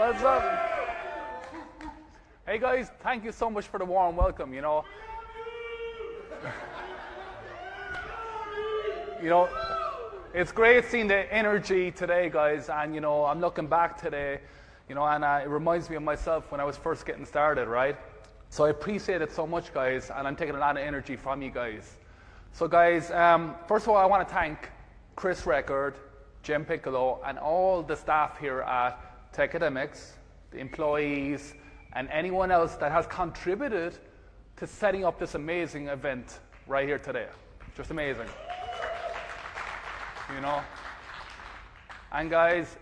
What's up? Hey guys, thank you so much for the warm welcome, it's great seeing the energy today, guys, and I'm looking back today, and it reminds me of myself when I was first getting started, right? So I appreciate it so much, guys, and I'm taking a lot of energy from you guys. So guys, first of all, I want to thank Chris Record, Jim Piccolo, and all the staff here at Techademics, the employees, and anyone else that has contributed to setting up this amazing event right here today. Just amazing. And guys,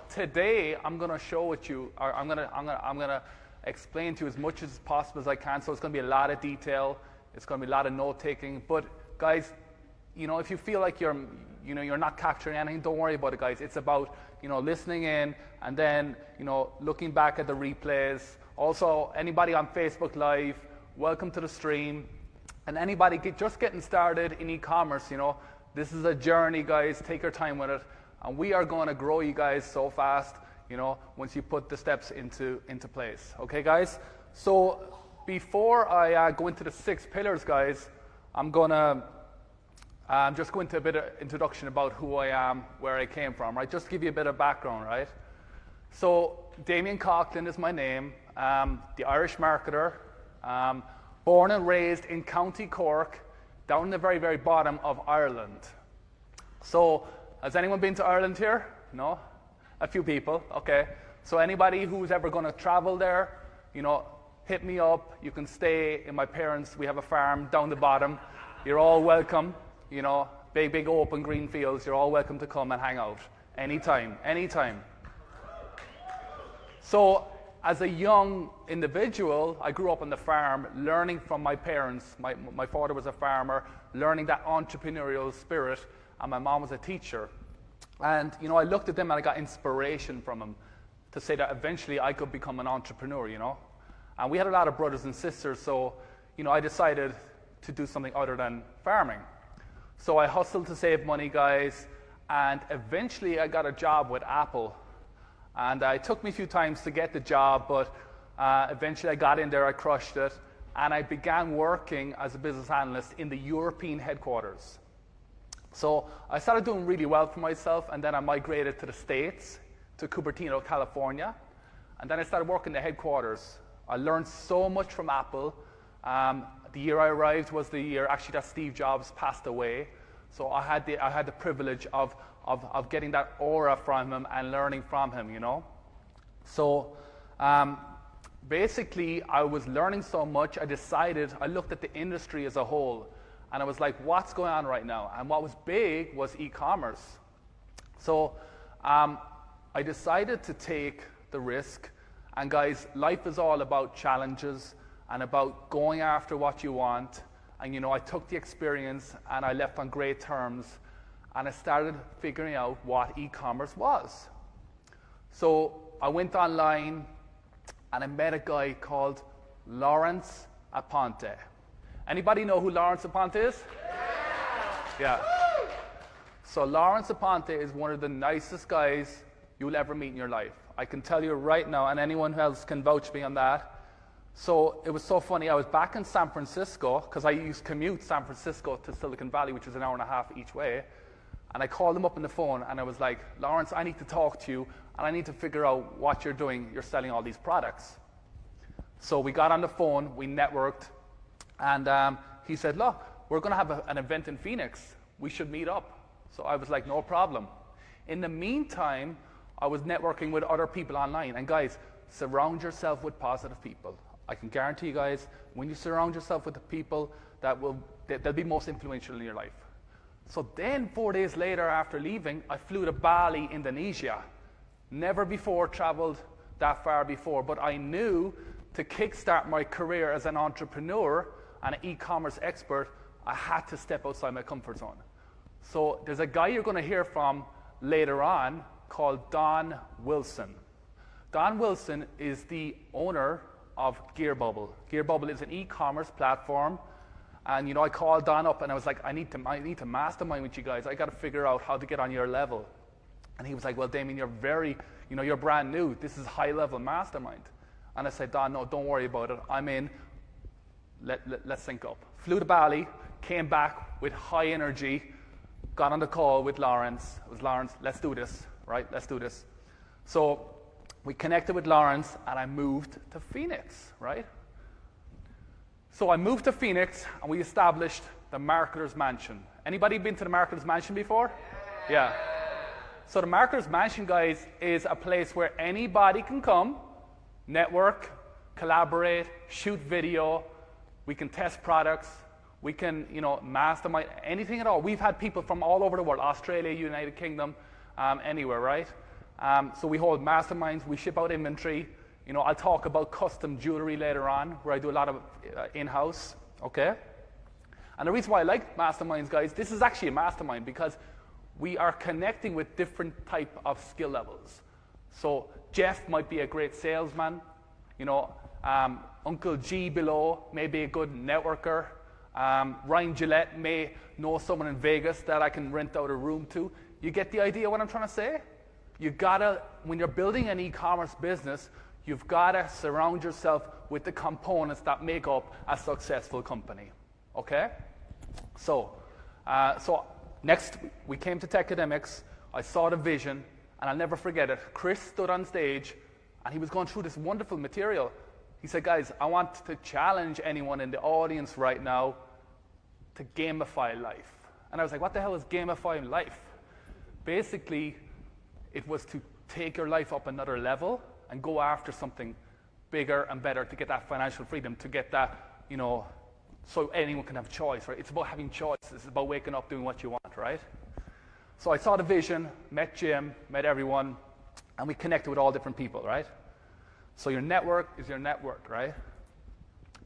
today I'm gonna show with you, or I'm gonna explain to you as much as possible as I can. So it's gonna be a lot of detail. It's gonna be a lot of note taking. But guys, if you feel like you're not capturing anything, don't worry about it, guys. It's about listening in and then looking back at the replays. Also, anybody on Facebook Live, welcome to the stream. And anybody just getting started in e-commerce, this is a journey, guys. Take your time with it. And we are going to grow you guys so fast, once you put the steps into place. Okay, guys? So before I go into the 6 pillars, guys, I'm just going to a bit of introduction about who I am, where I came from, right? Just to give you a bit of background, right? So Damien Coughlan is my name, the Irish marketer, born and raised in County Cork, down in the very, very bottom of Ireland. So has anyone been to Ireland here? No? A few people, okay. So anybody who's ever going to travel there, hit me up. You can stay in my parents', we have a farm down the bottom. You're all welcome, big, big open green fields. You're all welcome to come and hang out anytime, anytime. So as a young individual, I grew up on the farm, learning from my parents. My father was a farmer, learning that entrepreneurial spirit, and my mom was a teacher. And, I looked at them and I got inspiration from them to say that eventually I could become an entrepreneur, And we had a lot of brothers and sisters, so, I decided to do something other than farming. So I hustled to save money, guys, and eventually I got a job with Apple. And it took me a few times to get the job, but eventually I got in there, I crushed it, and I began working as a business analyst in the European headquarters. So I started doing really well for myself, and then I migrated to the States, to Cupertino, California, and then I started working the headquarters. I learned so much from Apple. The year I arrived was the year actually that Steve Jobs passed away. So I had the privilege of getting that aura from him and learning from him, So basically, I was learning so much, I looked at the industry as a whole, and I was like, what's going on right now? And what was big was e-commerce. So I decided to take the risk. And guys, life is all about challenges and about going after what you want. And I took the experience and I left on great terms, and I started figuring out what e-commerce was. So I went online and I met a guy called Lawrence Aponte. Anybody know who Lawrence Aponte is? Yeah. So Lawrence Aponte is one of the nicest guys you'll ever meet in your life. I can tell you right now, and anyone else can vouch me on that. So it was so funny. I was back in San Francisco, because I used to commute San Francisco to Silicon Valley, which is an hour and a half each way. And I called him up on the phone, and I was like, Lawrence, I need to talk to you, and I need to figure out what you're doing. You're selling all these products. So we got on the phone, we networked, and he said, look, we're going to have an event in Phoenix. We should meet up. So I was like, no problem. In the meantime, I was networking with other people online. And guys, surround yourself with positive people. I can guarantee you guys, when you surround yourself with the people they'll be most influential in your life. So then 4 days later after leaving, I flew to Bali, Indonesia. Never before traveled that far before, but I knew to kickstart my career as an entrepreneur and an e-commerce expert, I had to step outside my comfort zone. So there's a guy you're going to hear from later on called Don Wilson. Don Wilson is the owner of GearBubble. GearBubble is an e-commerce platform, and I called Don up and I was like, I need to mastermind with you guys. I got to figure out how to get on your level. And he was like, well, Damien, you're brand new. This is high-level mastermind. And I said, Don, no, don't worry about it. I'm in. Let's sync up. Flew to Bali, came back with high energy, got on the call with Lawrence. It was Lawrence, let's do this, right? Let's do this. So we connected with Lawrence, and I moved to Phoenix, right? So I moved to Phoenix, and we established the Marketer's Mansion. Anybody been to the Marketer's Mansion before? Yeah. So the Marketer's Mansion, guys, is a place where anybody can come, network, collaborate, shoot video. We can test products. We can, mastermind, anything at all. We've had people from all over the world, Australia, United Kingdom, anywhere, right? So we hold masterminds. We ship out inventory. I'll talk about custom jewelry later on, where I do a lot of in-house, okay? And the reason why I like masterminds, guys, this is actually a mastermind because we are connecting with different type of skill levels. So Jeff might be a great salesman. Uncle G below may be a good networker. Ryan Gillette may know someone in Vegas that I can rent out a room to. You get the idea what I'm trying to say? When you're building an e-commerce business, you've got to surround yourself with the components that make up a successful company. Okay? So next, we came to Tech Academics. I saw the vision, and I'll never forget it. Chris stood on stage, and he was going through this wonderful material. He said, guys, I want to challenge anyone in the audience right now to gamify life. And I was like, what the hell is gamifying life? Basically, it was to take your life up another level and go after something bigger and better to get that financial freedom, to get that, so anyone can have choice, right? It's about having choice. It's about waking up doing what you want, right? So I saw the vision, met Jim, met everyone, and we connected with all different people, right? So your network is your network, right?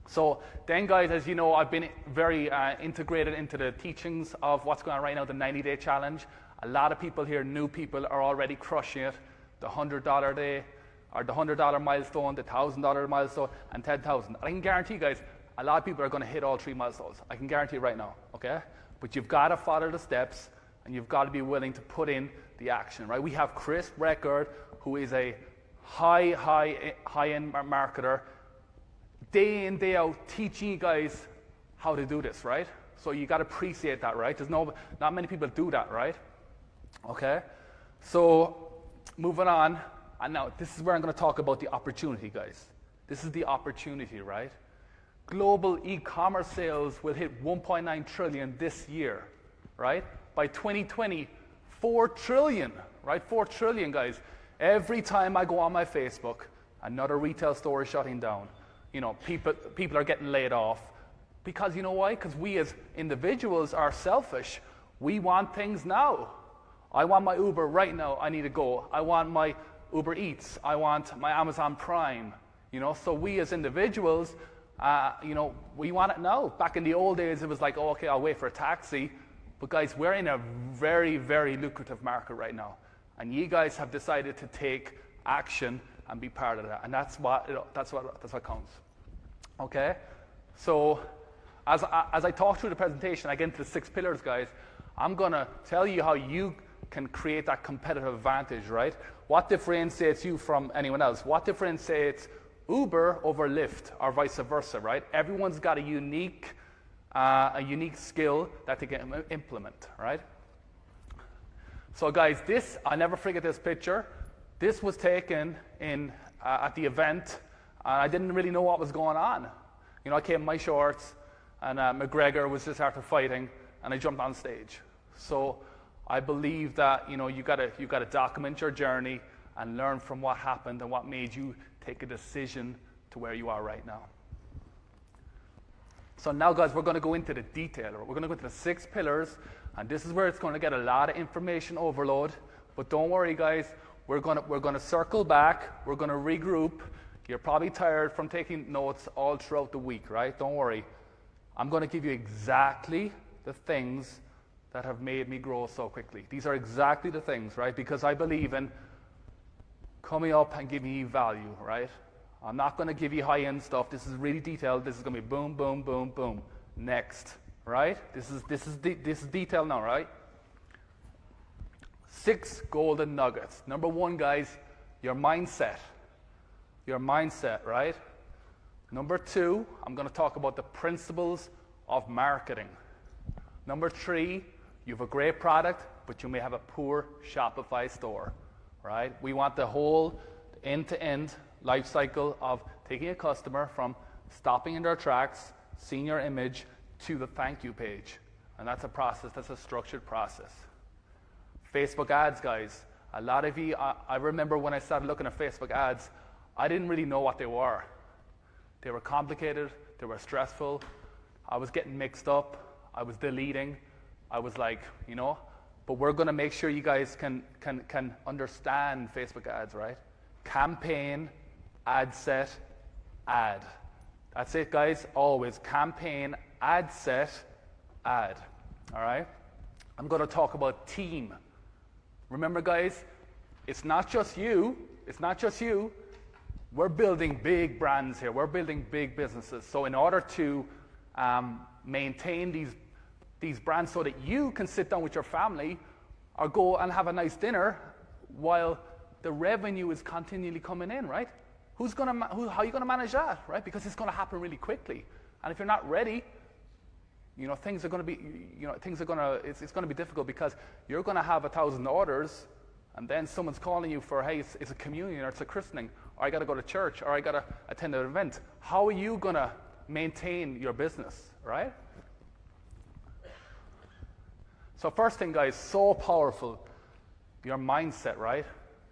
So then, guys, as you know, I've been very integrated into the teachings of what's going on right now, the 90-day challenge. A lot of people here, new people, are already crushing it. The $100 day, or the $100 milestone, the $1,000 milestone, and 10,000. I can guarantee, guys, a lot of people are going to hit all three milestones. I can guarantee it right now, okay? But you've got to follow the steps, and you've got to be willing to put in the action, right? We have Chris Record, who is a high-end marketer, day in, day out, teaching you guys how to do this, right? So you got to appreciate that, right? Not many people do that, right? Okay? So moving on, and now this is where I'm going to talk about the opportunity, guys. This is the opportunity, right? Global e-commerce sales will hit 1.9 trillion this year, right? By 2020, 4 trillion, right? 4 trillion, guys. Every time I go on my Facebook, another retail store is shutting down. People are getting laid off. Because you know why? Because we as individuals are selfish. We want things now. I want my Uber right now. I need to go. I want my Uber Eats. I want my Amazon Prime. So we as individuals, we want it now. Back in the old days, it was like, oh, okay, I'll wait for a taxi. But guys, we're in a very, very lucrative market right now. And you guys have decided to take action and be part of that. And that's what counts. Okay? So as I talk through the presentation, I get into the 6 pillars, guys. I'm going to tell you how you can create that competitive advantage, right? What differentiates you from anyone else? What differentiates Uber over Lyft, or vice versa, right? Everyone's got a unique skill that they can implement, right? So guys, I'll never forget this picture. This was taken at the event. I didn't really know what was going on. I came in my shorts, and McGregor was just after fighting, and I jumped on stage. So I believe that you got to document your journey and learn from what happened and what made you take a decision to where you are right now. So now, guys, we're going to go into the detail. We're going to go into the 6 pillars, and this is where it's going to get a lot of information overload. But don't worry, guys. We're going to circle back. We're going to regroup. You're probably tired from taking notes all throughout the week, right? Don't worry. I'm going to give you exactly the things that have made me grow so quickly. These are exactly the things, right? Because I believe in coming up and giving you value, right? I'm not going to give you high-end stuff. This is really detailed. This is going to be boom, boom, boom, boom. Next, right? This is detail now, right? 6 golden nuggets. Number 1, guys, your mindset. Your mindset, right? Number 2, I'm going to talk about the principles of marketing. Number 3, you have a great product, but you may have a poor Shopify store, right? We want the whole end-to-end life cycle of taking a customer from stopping in their tracks, seeing your image, to the thank you page. And that's a process, that's a structured process. Facebook ads, guys. A lot of you, I remember when I started looking at Facebook ads, I didn't really know what they were. They were complicated, they were stressful, I was getting mixed up, I was deleting, I was like, but we're going to make sure you guys can understand Facebook ads, right? Campaign, ad set, ad. That's it, guys. Always campaign, ad set, ad. All right? I'm going to talk about team. Remember, guys, it's not just you. It's not just you. We're building big brands here. We're building big businesses. So in order to maintain these brands so that you can sit down with your family or go and have a nice dinner while the revenue is continually coming in, right? How are you going to manage that, right? Because it's going to happen really quickly. And if you're not ready, things are going to be, it's going to be difficult because you're going to have 1,000 orders and then someone's calling you for, hey, it's a communion or it's a christening, or I got to go to church, or I got to attend an event. How are you going to maintain your business, right? So first thing, guys, so powerful, your mindset, right?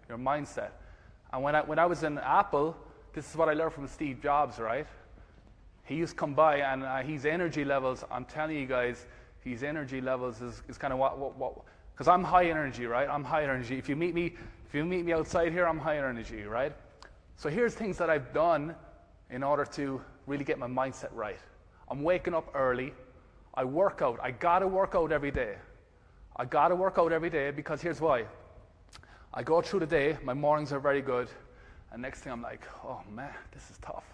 Your mindset. And when I was in Apple, this is what I learned from Steve Jobs, right? He used to come by and his energy levels, I'm telling you guys, his energy levels is kind of what because I'm high energy, right? I'm high energy. If you meet me outside here, I'm high energy, right? So here's things that I've done in order to really get my mindset right. I'm waking up early. I work out. I got to work out every day. I got to work out every day because here's why. I go through the day, my mornings are very good, and next thing I'm like, oh man, this is tough.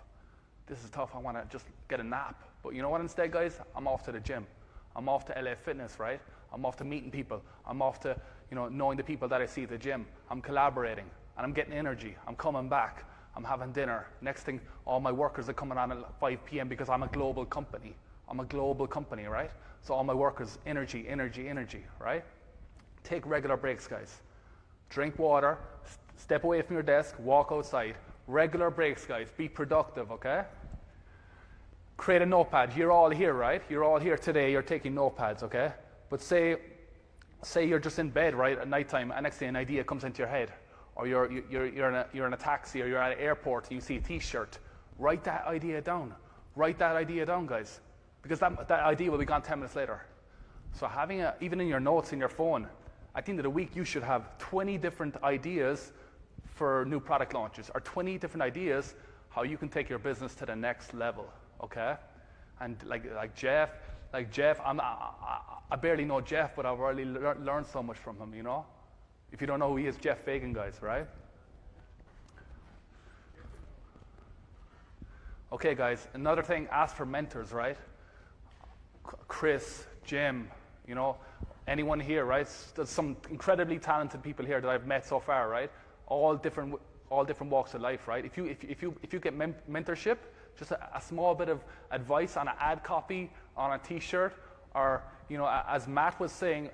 This is tough, I want to just get a nap. But you know what instead, guys? I'm off to the gym. I'm off to LA Fitness, right? I'm off to meeting people. I'm off to, knowing the people that I see at the gym. I'm collaborating, and I'm getting energy. I'm coming back. I'm having dinner. Next thing, all my workers are coming on at 5 p.m. because I'm a global company. I'm a global company, right? So all my workers, energy, energy, energy, right? Take regular breaks, guys. Drink water, step away from your desk, walk outside. Regular breaks, guys. Be productive, okay? Create a notepad. You're all here, right? You're all here today. You're taking notepads, okay? But say you're just in bed, right, at nighttime, and next thing an idea comes into your head, or you're in a taxi, or you're at an airport, and you see a T-shirt. Write that idea down. Write that idea down, guys, because that idea will be gone 10 minutes later. So having even in your notes in your phone, at the end of the week, you should have 20 different ideas for new product launches, or 20 different ideas how you can take your business to the next level, okay? And like Jeff, I barely know Jeff, but I've already learned so much from him, If you don't know who he is, Jeff Fagan, guys, right? Okay, guys, another thing, ask for mentors, right? Chris, Jim, anyone here, right? There's some incredibly talented people here that I've met so far, right? All different walks of life, right? If you get mentorship, just a small bit of advice on an ad copy, on a T-shirt, or as Matt was saying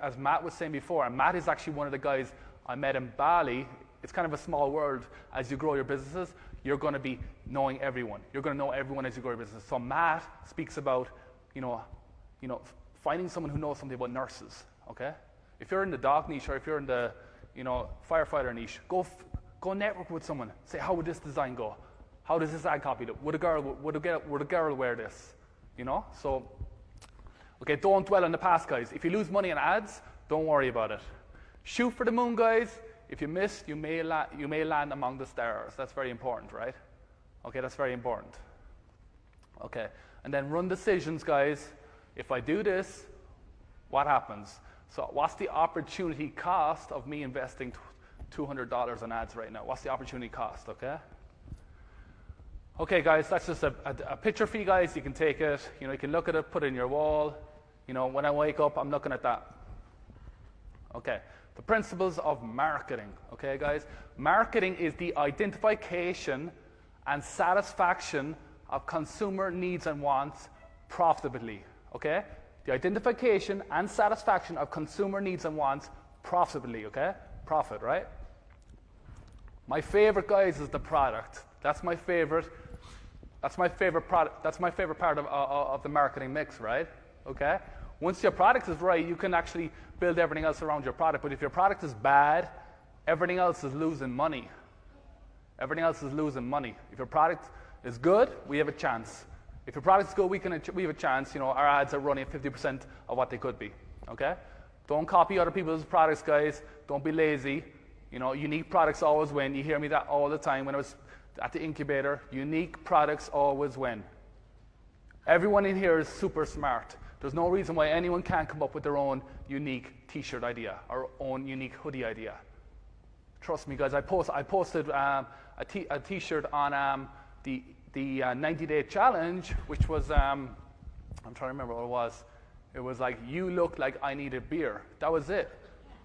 before, and Matt is actually one of the guys I met in Bali. It's kind of a small world. As you grow your businesses, you're going to be knowing everyone. You're going to know everyone as you grow your business. So Matt speaks about finding someone who knows something about nurses. Okay, if you're in the dog niche, or if you're in the firefighter niche, go network with someone. Say, how would this design go? How does this ad copy look? Would a girl wear this? So, okay, don't dwell on the past, guys. If you lose money on ads, don't worry about it. Shoot for the moon, guys. If you miss, you may land among the stars. That's very important, right? Okay, that's very important. Okay, and then run decisions, guys. If I do this, what happens? So what's the opportunity cost of me investing $200 on ads right now? What's the opportunity cost, okay? Okay, guys, that's just a picture for you guys. You can take it, you can look at it, put it in your wall. When I wake up, I'm looking at that. Okay, The principles of marketing, okay, guys? Marketing is the identification and satisfaction of consumer needs and wants profitably, okay? The identification and satisfaction of consumer needs and wants profitably, okay? Profit, right? My favorite, guys, is the product. That's my favorite. That's my favorite product. That's my favorite part of the marketing mix, right? Okay? Once your product is right, you can actually build everything else around your product. But if your product is bad, everything else is losing money. Everything else is losing money. If your product is good, we have a chance. If your product is good, we have a chance. You know, our ads are running at 50% of what they could be. Okay? Don't copy other people's products, guys. Don't be lazy. You know, unique products always win. You hear me that all the time when I was at the incubator. Unique products always win. Everyone in here is super smart. There's no reason why anyone can't come up with their own unique t-shirt idea or own unique hoodie idea. Trust me, guys. I posted a t-shirt on the 90-day challenge, which was I'm trying to remember what it was. It was like, you look like I need a beer. That was it.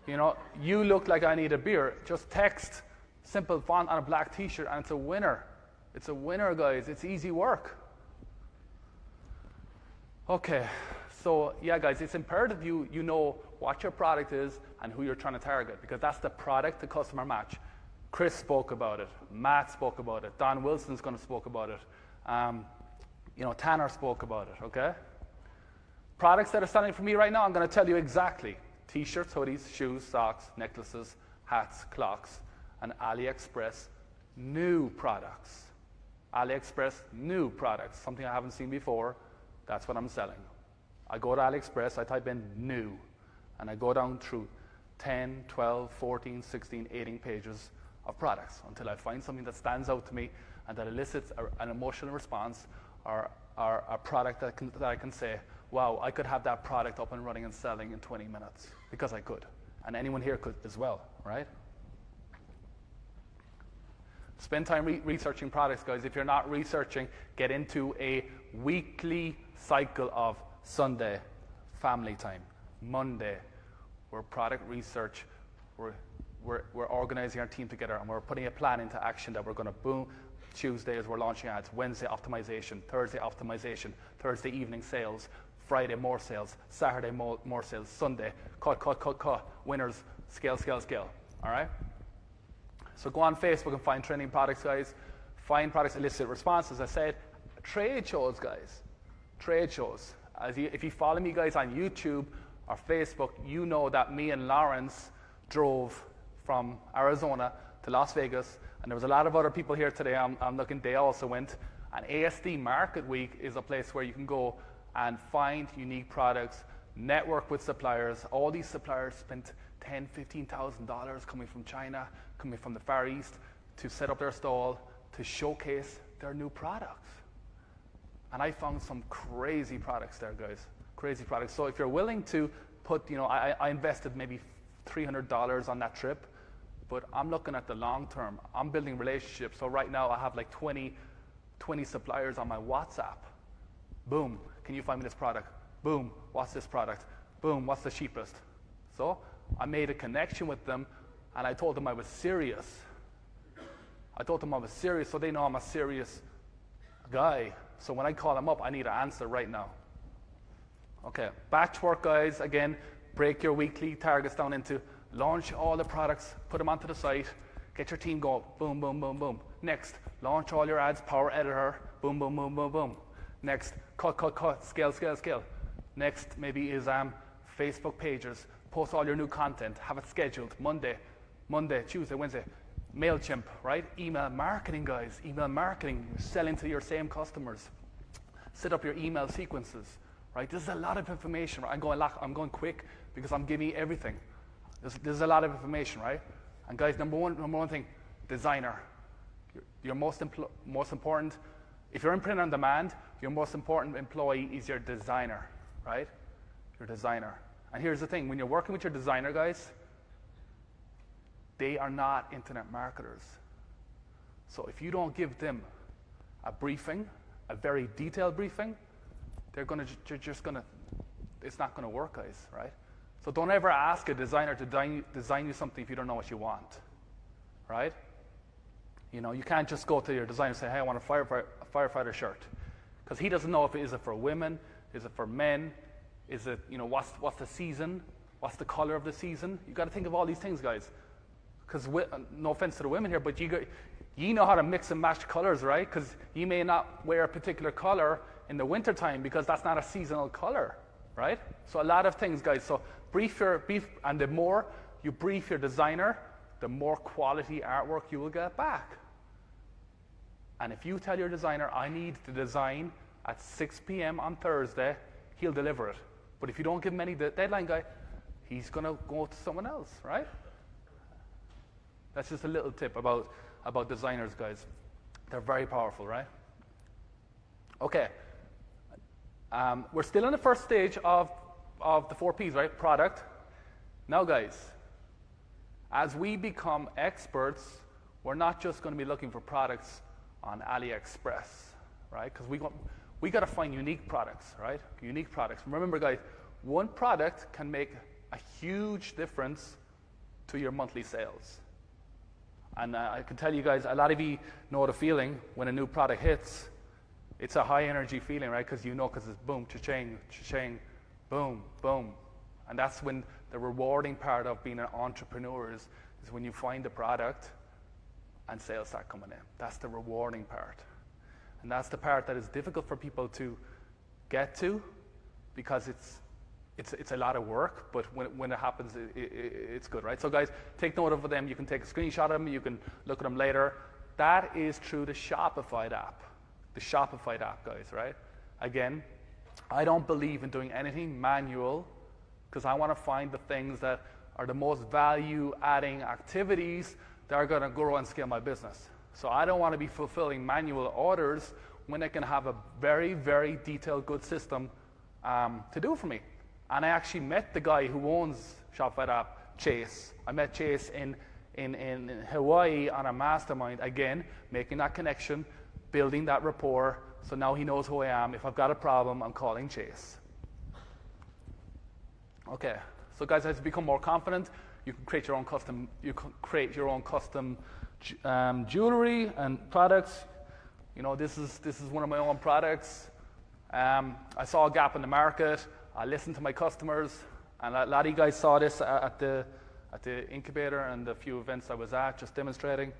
You know, you look like I need a beer. Just text, simple font on a black t-shirt, and it's a winner. It's a winner, guys. It's easy work. Okay, so yeah, guys, it's imperative you know what your product is and who you're trying to target, because that's the product to customer match. Chris spoke about it. Matt spoke about it. Don Wilson's going to spoke about it. You know, Tanner spoke about it, okay? Products that are selling for me right now, I'm going to tell you exactly. T-shirts, hoodies, shoes, socks, necklaces, hats, clocks, and AliExpress new products. AliExpress new products, something I haven't seen before. That's what I'm selling. I go to AliExpress, I type in new, and I go down through 10, 12, 14, 16, 18 pages of products until I find something that stands out to me and that elicits an emotional response or a product that I can say, wow, I could have that product up and running and selling in 20 minutes, because I could. And anyone here could as well, right? Spend time researching products, guys. If you're not researching, get into a weekly cycle of Sunday, family time, Monday, we're product research, we're organizing our team together, and we're putting a plan into action that we're going to boom. Tuesday is we're launching ads, Wednesday optimization, Thursday evening sales, Friday more sales, Saturday more sales, Sunday cut, winners, scale, all right? So go on Facebook and find trending products, guys. Find products, elicit response, as I said. Trade shows, guys. Trade shows. If you follow me, guys, on YouTube or Facebook, you know that me and Lawrence drove from Arizona to Las Vegas, and there was a lot of other people here today. I'm looking, they also went. And ASD Market Week is a place where you can go and find unique products, network with suppliers. All these suppliers spent $10,000, $15,000 coming from China, coming from the Far East, to set up their stall, to showcase their new products. And I found some crazy products there, guys. Crazy products. So if you're willing to put, you know, I invested maybe $300 on that trip, but I'm looking at the long term. I'm building relationships. So right now I have like 20 suppliers on my WhatsApp. Boom, can you find me this product? Boom, what's this product? Boom, what's the cheapest? So I made a connection with them, and I told them I was serious. So they know I'm a serious guy. So when I call them up, I need an answer right now. Okay, batch work, guys. Again, break your weekly targets down into launch all the products, put them onto the site, get your team going, boom, boom, boom, boom. Next, launch all your ads, Power Editor, boom, boom, boom, boom, boom. Next, cut, scale. Next, maybe is Facebook pages, post all your new content, have it scheduled, Monday, Tuesday, Wednesday. MailChimp, right? Email marketing, guys. Email marketing, selling to your same customers. Set up your email sequences, right? This is a lot of information. Right? I'm going quick because I'm giving you everything. This is a lot of information, right? And guys, number one thing, designer. Your most important, if you're in print on demand, your most important employee is your designer, right? Your designer. And here's the thing, when you're working with your designer, guys, they are not internet marketers. So if you don't give them a briefing, a very detailed briefing, it's not gonna work, guys, right? So don't ever ask a designer to design you something if you don't know what you want, right? You know, you can't just go to your designer and say, hey, I want a firefighter shirt. Because he doesn't know if it is for women, is it for men, is it, you know, what's the season, what's the color of the season. You got to think of all these things, guys. Because no offense to the women here, but you know how to mix and match colors, right? Because you may not wear a particular color in the wintertime because that's not a seasonal color, right? So a lot of things, guys. So and the more you brief your designer, the more quality artwork you will get back. And if you tell your designer, I need the design at 6 p.m. on Thursday, he'll deliver it. But if you don't give him any deadline, guy, he's going to go to someone else, right? That's just a little tip about designers, guys. They're very powerful, right? Okay. We're still in the first stage of the 4 Ps, right? Product. Now, guys, as we become experts, we're not just going to be looking for products on AliExpress, right? Because we got to find unique products, right? Unique products. Remember, guys, one product can make a huge difference to your monthly sales. And I can tell you guys, a lot of you know the feeling when a new product hits. It's a high energy feeling, right? Because you know, because it's boom, cha-ching, cha-ching, boom, boom. And that's when the rewarding part of being an entrepreneur is when you find the product and sales start coming in. That's the rewarding part. And that's the part that is difficult for people to get to because it's a lot of work, but when it happens, it's good, right? So guys, take note of them. You can take a screenshot of them. You can look at them later. That is through the Shopify app. The Shopify app, guys, right? Again, I don't believe in doing anything manual because I want to find the things that are the most value-adding activities that are going to grow and scale my business. So I don't want to be fulfilling manual orders when I can have a very, very detailed, good system to do for me. And I actually met the guy who owns Shopify app, Chase. I met Chase in Hawaii on a mastermind, again, making that connection, building that rapport, so now he knows who I am. If I've got a problem, I'm calling Chase. Okay, so guys, as you become more confident, you can create your own custom jewelry and products. You know, this is one of my own products. I saw a gap in the market. I listened to my customers, and a lot of you guys saw this at the incubator and the few events I was at, just demonstrating.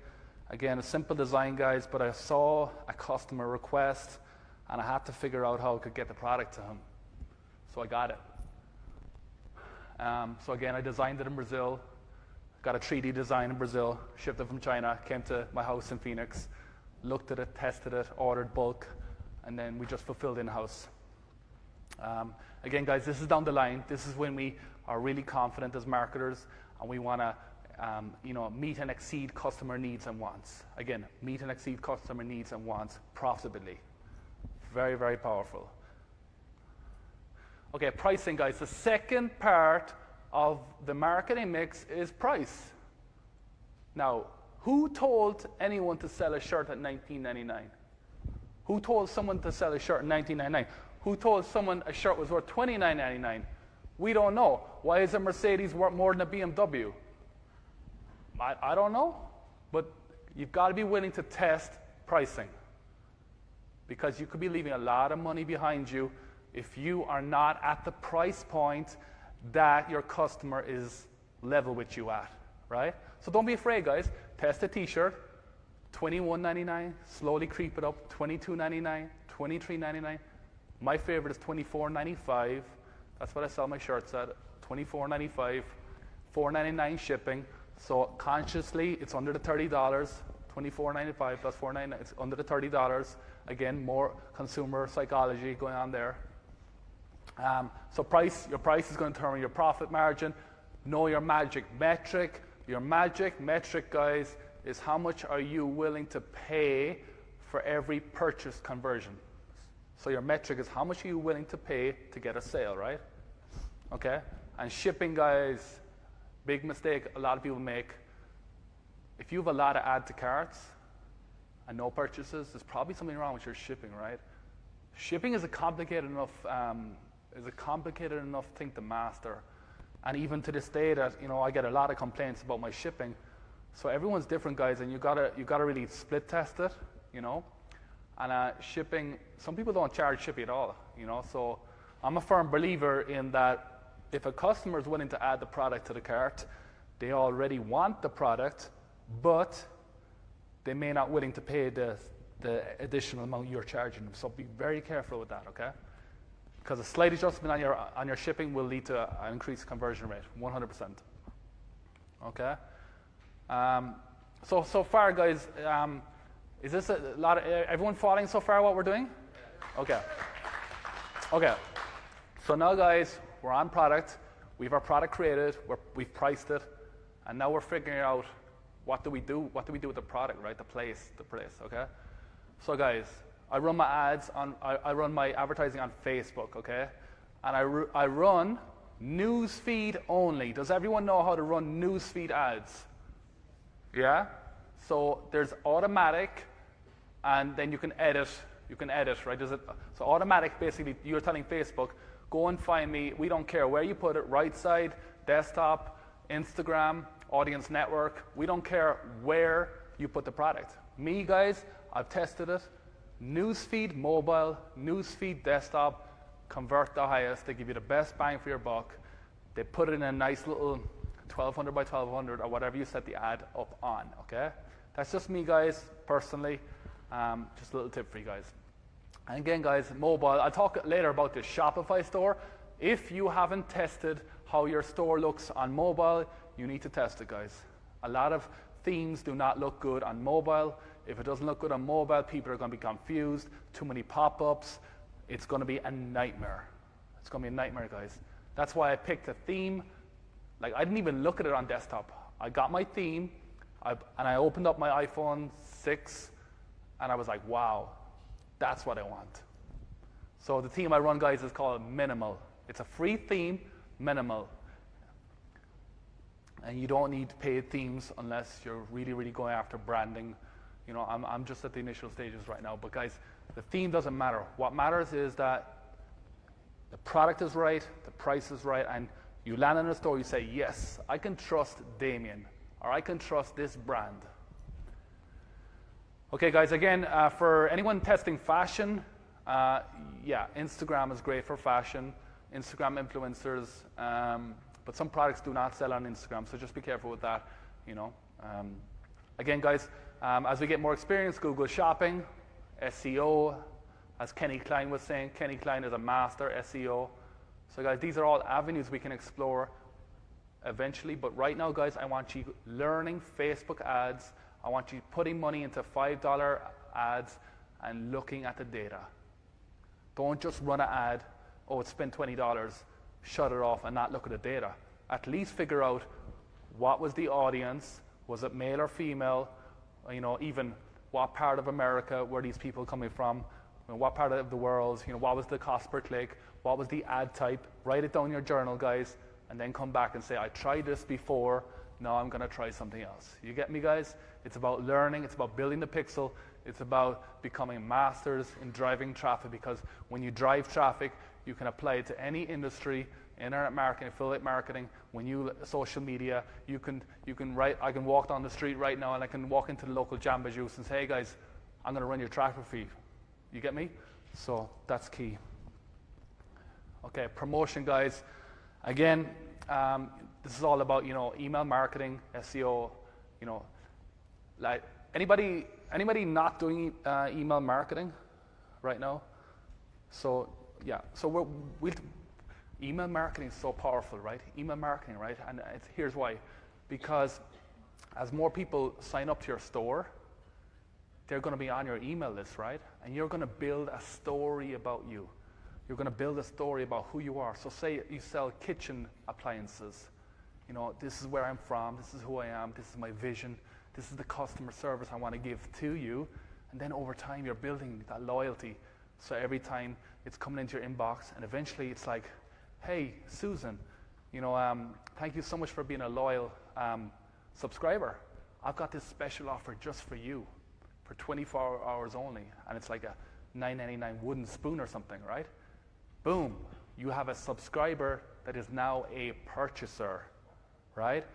Again, a simple design, guys, but I saw a customer request, and I had to figure out how I could get the product to him. So I got it. So again, I designed it in Brazil, got a 3D design in Brazil, shipped it from China, came to my house in Phoenix, looked at it, tested it, ordered bulk, and then we just fulfilled in-house. Again, guys, this is down the line. This is when we are really confident as marketers, and we want to meet and exceed customer needs and wants. Again, meet and exceed customer needs and wants profitably. Very, very powerful. Okay, pricing, guys. The second part of the marketing mix is price. Now, who told anyone to sell a shirt at $19.99? Who told someone to sell a shirt at $19.99? Who told someone a shirt was worth $29.99? We don't know. Why is a Mercedes worth more than a BMW? I don't know, but you've got to be willing to test pricing because you could be leaving a lot of money behind you if you are not at the price point that your customer is level with you at, right? So don't be afraid, guys. Test a t-shirt, $21.99, slowly creep it up, $22.99, $23.99. My favorite is $24.95. That's what I sell my shirts at, $24.95, $4.99 shipping. So consciously, it's under the $30, $24.95 plus $4.99, it's under the $30. Again, more consumer psychology going on there. So your price is going to determine your profit margin. Know your magic metric. Your magic metric, guys, is how much are you willing to pay for every purchase conversion. So your metric is how much are you willing to pay to get a sale, right? Okay? And shipping, guys, big mistake a lot of people make. If you have a lot of add to carts and no purchases, there's probably something wrong with your shipping, right? Shipping is a complicated enough thing to master. And even to this day that, I get a lot of complaints about my shipping. So everyone's different, guys, and you gotta really split test it, And shipping, some people don't charge shipping at all, So I'm a firm believer in that if a customer is willing to add the product to the cart, they already want the product, but they may not willing to pay the additional amount you're charging them. So be very careful with that, okay? Because a slight adjustment on your shipping will lead to an increased conversion rate, 100%. Okay. So far, guys, is this a lot of everyone following so far what we're doing? Okay. Okay. So now, guys, we're on product. We have our product created. We've priced it, and now we're figuring out what do we do. What do we do with the product, right? The place. Okay. So, guys, I run my ads on. I run my advertising on Facebook. Okay, and I run news feed only. Does everyone know how to run news feed ads? Yeah. So there's automatic, and then you can edit. Right? So automatic, basically, you're telling Facebook, go and find me. We don't care where you put it, right side, desktop, Instagram, audience network. We don't care where you put the product. Me, guys, I've tested it. Newsfeed mobile, newsfeed desktop, convert the highest. They give you the best bang for your buck. They put it in a nice little 1200 by 1200 or whatever you set the ad up on, okay? That's just me, guys, personally. Just a little tip for you guys. And again, guys, mobile, I'll talk later about the Shopify store. If you haven't tested how your store looks on mobile, you need to test it, guys. A lot of themes do not look good on mobile. If it doesn't look good on mobile, people are going to be confused. Too many pop-ups. It's going to be a nightmare. It's going to be a nightmare, guys. That's why I picked a theme. Like, I didn't even look at it on desktop. I got my theme, and I opened up my iPhone 6, and I was like, wow, that's what I want. So the theme I run, guys, is called Minimal. It's a free theme, Minimal. And you don't need paid themes unless you're really, really going after branding. I'm just at the initial stages right now. But guys, the theme doesn't matter. What matters is that the product is right, the price is right, and you land in a store, you say, yes, I can trust Damien, or I can trust this brand. Okay, guys, again, for anyone testing fashion, yeah, Instagram is great for fashion, Instagram influencers, but some products do not sell on Instagram, so just be careful with that, Again, guys, as we get more experience, Google Shopping, SEO, as Kenny Klein was saying, Kenny Klein is a master SEO. So, guys, these are all avenues we can explore eventually, but right now, guys, I want you learning Facebook ads. I want you putting money into $5 ads and looking at the data. Don't just run an ad, oh, it's spent $20, shut it off and not look at the data. At least figure out what was the audience, was it male or female, even what part of America were these people coming from, what part of the world, what was the cost per click, what was the ad type. Write it down in your journal, guys, and then come back and say, I tried this before, now I'm going to try something else. You get me, guys? It's about learning, it's about building the pixel, it's about becoming masters in driving traffic, because when you drive traffic, you can apply it to any industry, internet marketing, affiliate marketing, social media, you can write, I can walk down the street right now and I can walk into the local Jamba Juice and say, hey guys, I'm going to run your traffic feed. You get me? So that's key. Okay, promotion, guys. Again, this is all about, email marketing, SEO, like anybody not doing email marketing right now? So yeah, so email marketing is so powerful, right? Email marketing, right? And here's why. Because as more people sign up to your store, they're going to be on your email list, right? And you're going to build a story about you. You're going to build a story about who you are. So say you sell kitchen appliances. This is where I'm from. This is who I am. This is my vision. This is the customer service I want to give to you. And then over time, you're building that loyalty. So every time it's coming into your inbox, and eventually it's like, hey, Susan, thank you so much for being a loyal subscriber. I've got this special offer just for you for 24 hours only. And it's like a $9.99 wooden spoon or something, right? Boom. you have a subscriber that is now a purchaser, right?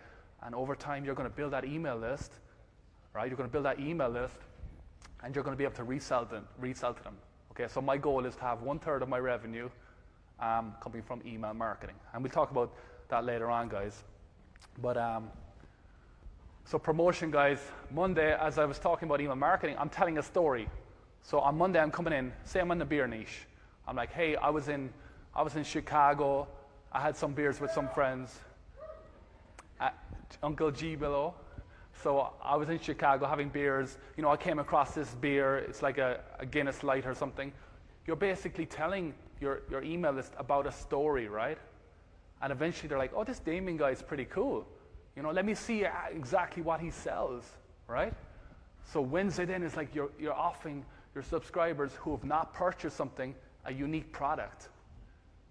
And over time, you're going to build that email list, right? You're going to build that email list, and you're going to be able to resell to them. Okay, so my goal is to have 1/3 of my revenue coming from email marketing. And we'll talk about that later on, guys. But so promotion, guys. Monday, as I was talking about email marketing, I'm telling a story. So on Monday, I'm coming in, say I'm in the beer niche. I'm like, hey, I was in Chicago. I had some beers with some friends. Uncle G below. So I was in Chicago having beers. You know, I came across this beer. It's like a Guinness Light or something. You're basically telling your email list about a story, right? And eventually they're like, oh, this Damien guy is pretty cool. You know, let me see exactly what he sells, right? So Wednesday then is like you're offering your subscribers who have not purchased something a unique product.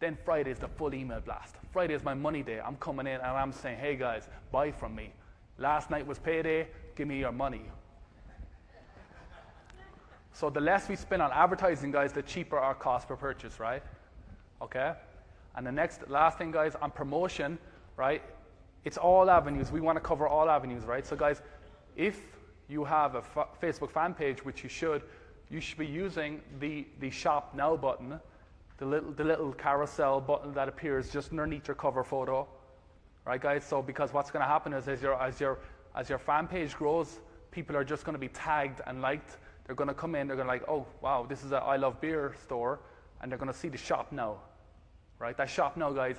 Then Friday is the full email blast. Friday is my money day. I'm coming in and I'm saying, hey guys, buy from me. Last night was payday, give me your money. So the less we spend on advertising, guys, the cheaper our cost per purchase, right? Okay? And the last thing, guys, on promotion, right? It's all avenues. We want to cover all avenues, right? So guys, if you have a Facebook fan page, which you should be using the Shop Now button, the little carousel button that appears just underneath your cover photo, right, guys? So because what's going to happen is as your fan page grows, people are just going to be tagged and liked. They're going to come in. They're going to like, oh wow, this is a I Love Beer store, and they're going to see the Shop Now, right? That Shop Now, guys.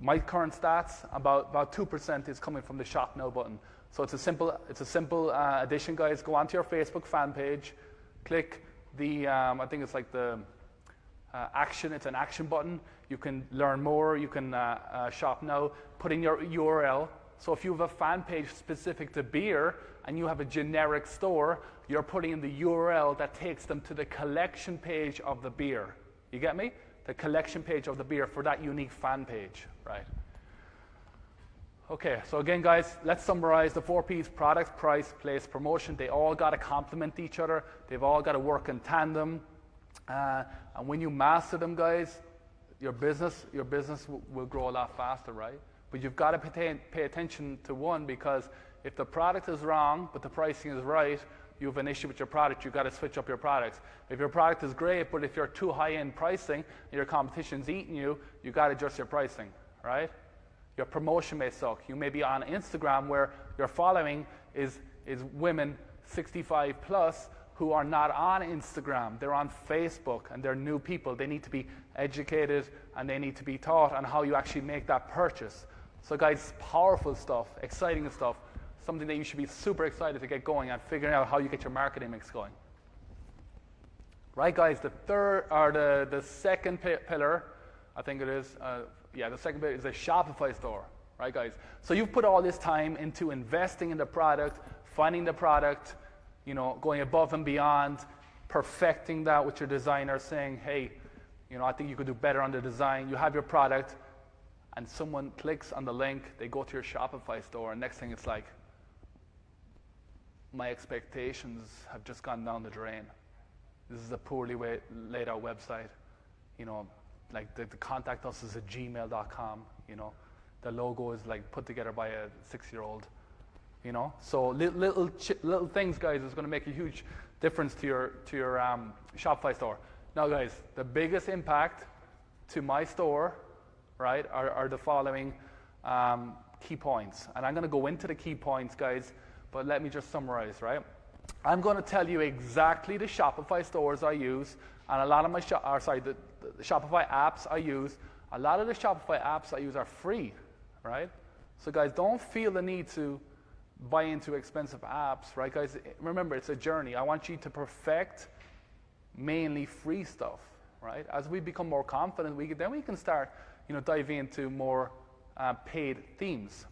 My current stats, about 2% is coming from the Shop Now button. So it's a simple addition, guys. Go onto your Facebook fan page, click the I think it's like the action. It's an action button. You can learn more. You can shop now. Put in your URL. So if you have a fan page specific to beer and you have a generic store, you're putting in the URL that takes them to the collection page of the beer. You get me? The collection page of the beer for that unique fan page, right? Okay, so again, guys, let's summarize the 4 P's: product, price, place, promotion. They all got to complement each other. They've all got to work in tandem. And when you master them, guys, your business will grow a lot faster, right? But you've got to pay attention to one, because if the product is wrong but the pricing is right, you have an issue with your product. You've got to switch up your products. If your product is great, but if you're too high in pricing and your competition's eating you, you've got to adjust your pricing, right? Your promotion may suck. You may be on Instagram where your following is women 65 plus who are not on Instagram. They're on Facebook and they're new people. They need to be educated and they need to be taught on how you actually make that purchase. So guys, powerful stuff, exciting stuff, something that you should be super excited to get going and figuring out how you get your marketing mix going. Right, guys, the second pillar, I think it is, the second pillar is a Shopify store, right, guys? So you've put all this time into investing in the product, finding the product, you know, going above and beyond, perfecting that with your designer, saying, hey, you know, I think you could do better on the design. You have your product, and someone clicks on the link, they go to your Shopify store, and next thing it's like, my expectations have just gone down the drain. This is a poorly laid out website. You know, like the contact us is at gmail.com, you know. The logo is like put together by a 6-year-old, you know. So little things, guys, is going to make a huge difference to your Shopify store. Now, guys, the biggest impact to my store, right, are the following key points. And I'm going to go into the key points, guys, but let me just summarize, right? I'm going to tell you exactly the Shopify stores I use, and a lot of my the Shopify apps I use. A lot of the Shopify apps I use are free, right? So guys, don't feel the need to buy into expensive apps, right, guys? Remember, it's a journey. I want you to perfect mainly free stuff, right? As we become more confident, we can start, you know, diving into more paid themes.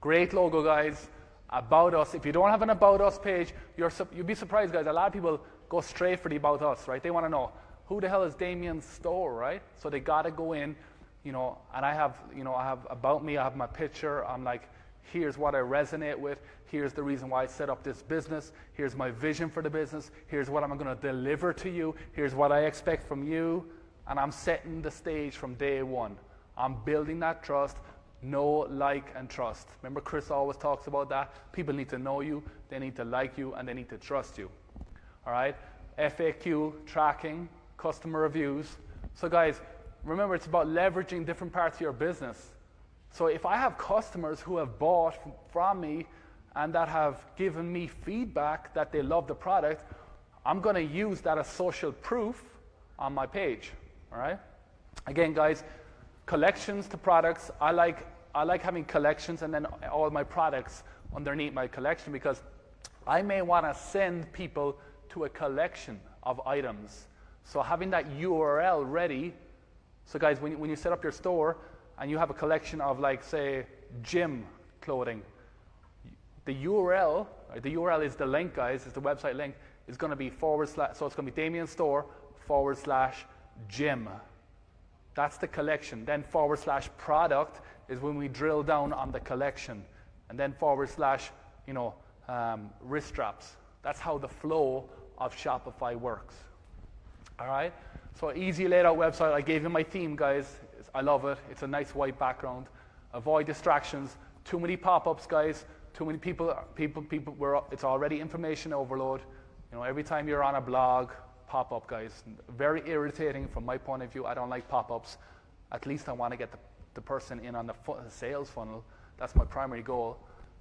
Great logo, guys. About Us. If you don't have an About Us page, you'd be surprised, guys. A lot of people go straight for the About Us, right? They want to know, who the hell is Damien's store, right? So they got to go in, you know, and I have About Me, I have my picture. I'm like, here's what I resonate with. Here's the reason why I set up this business. Here's my vision for the business. Here's what I'm going to deliver to you. Here's what I expect from you, and I'm setting the stage from day one. I'm building that trust, know, like, and trust. Remember Chris always talks about that? People need to know you, they need to like you, and they need to trust you. All right? FAQ, tracking, customer reviews. So guys, remember it's about leveraging different parts of your business. So if I have customers who have bought from me and that have given me feedback that they love the product, I'm going to use that as social proof on my page. All right? Again, guys, collections to products. I like having collections and then all my products underneath my collection, because I may want to send people to a collection of items. So having that URL ready. So guys, when you set up your store and you have a collection of, like, say, gym clothing, the URL, right, the URL is the link, guys, is the website link, is going to be / so it's going to be Damien Store / gym. That's the collection. Then / product is when we drill down on the collection. And then / wrist straps. That's how the flow of Shopify works. All right? So easy laid out website. I gave you my theme, guys. I love it. It's a nice white background. Avoid distractions. Too many pop-ups, guys. Too many people. It's already information overload. Every time you're on a blog, pop-up, guys. Very irritating from my point of view. I don't like pop-ups. At least I want to get the person in on the sales funnel. That's my primary goal.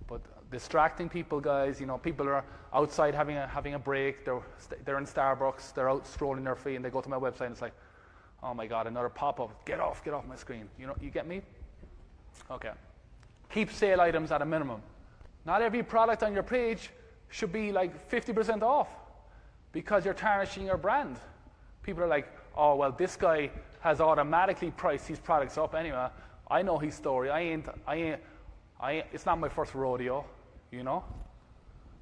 But distracting people, guys, people are outside having a break. They're in Starbucks. They're out strolling their feet, and they go to my website, and it's like, oh my God, another pop-up. Get off my screen. You get me? Okay. Keep sale items at a minimum. Not every product on your page should be like 50% off, because you're tarnishing your brand. People are like, oh, well, this guy has automatically priced his products up anyway. I know his story. It's not my first rodeo,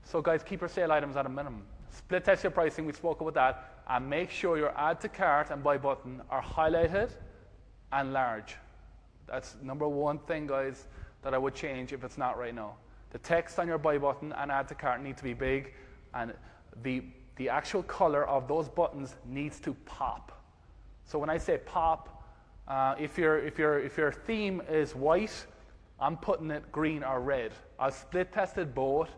So guys, keep your sale items at a minimum. Split test your pricing, we spoke about that, and make sure your add to cart and buy button are highlighted and large. That's number one thing, guys, that I would change if it's not right now. The text on your buy button and add to cart need to be big, and the actual color of those buttons needs to pop. So when I say pop, if your theme is white, I'm putting it green or red. I've split tested both.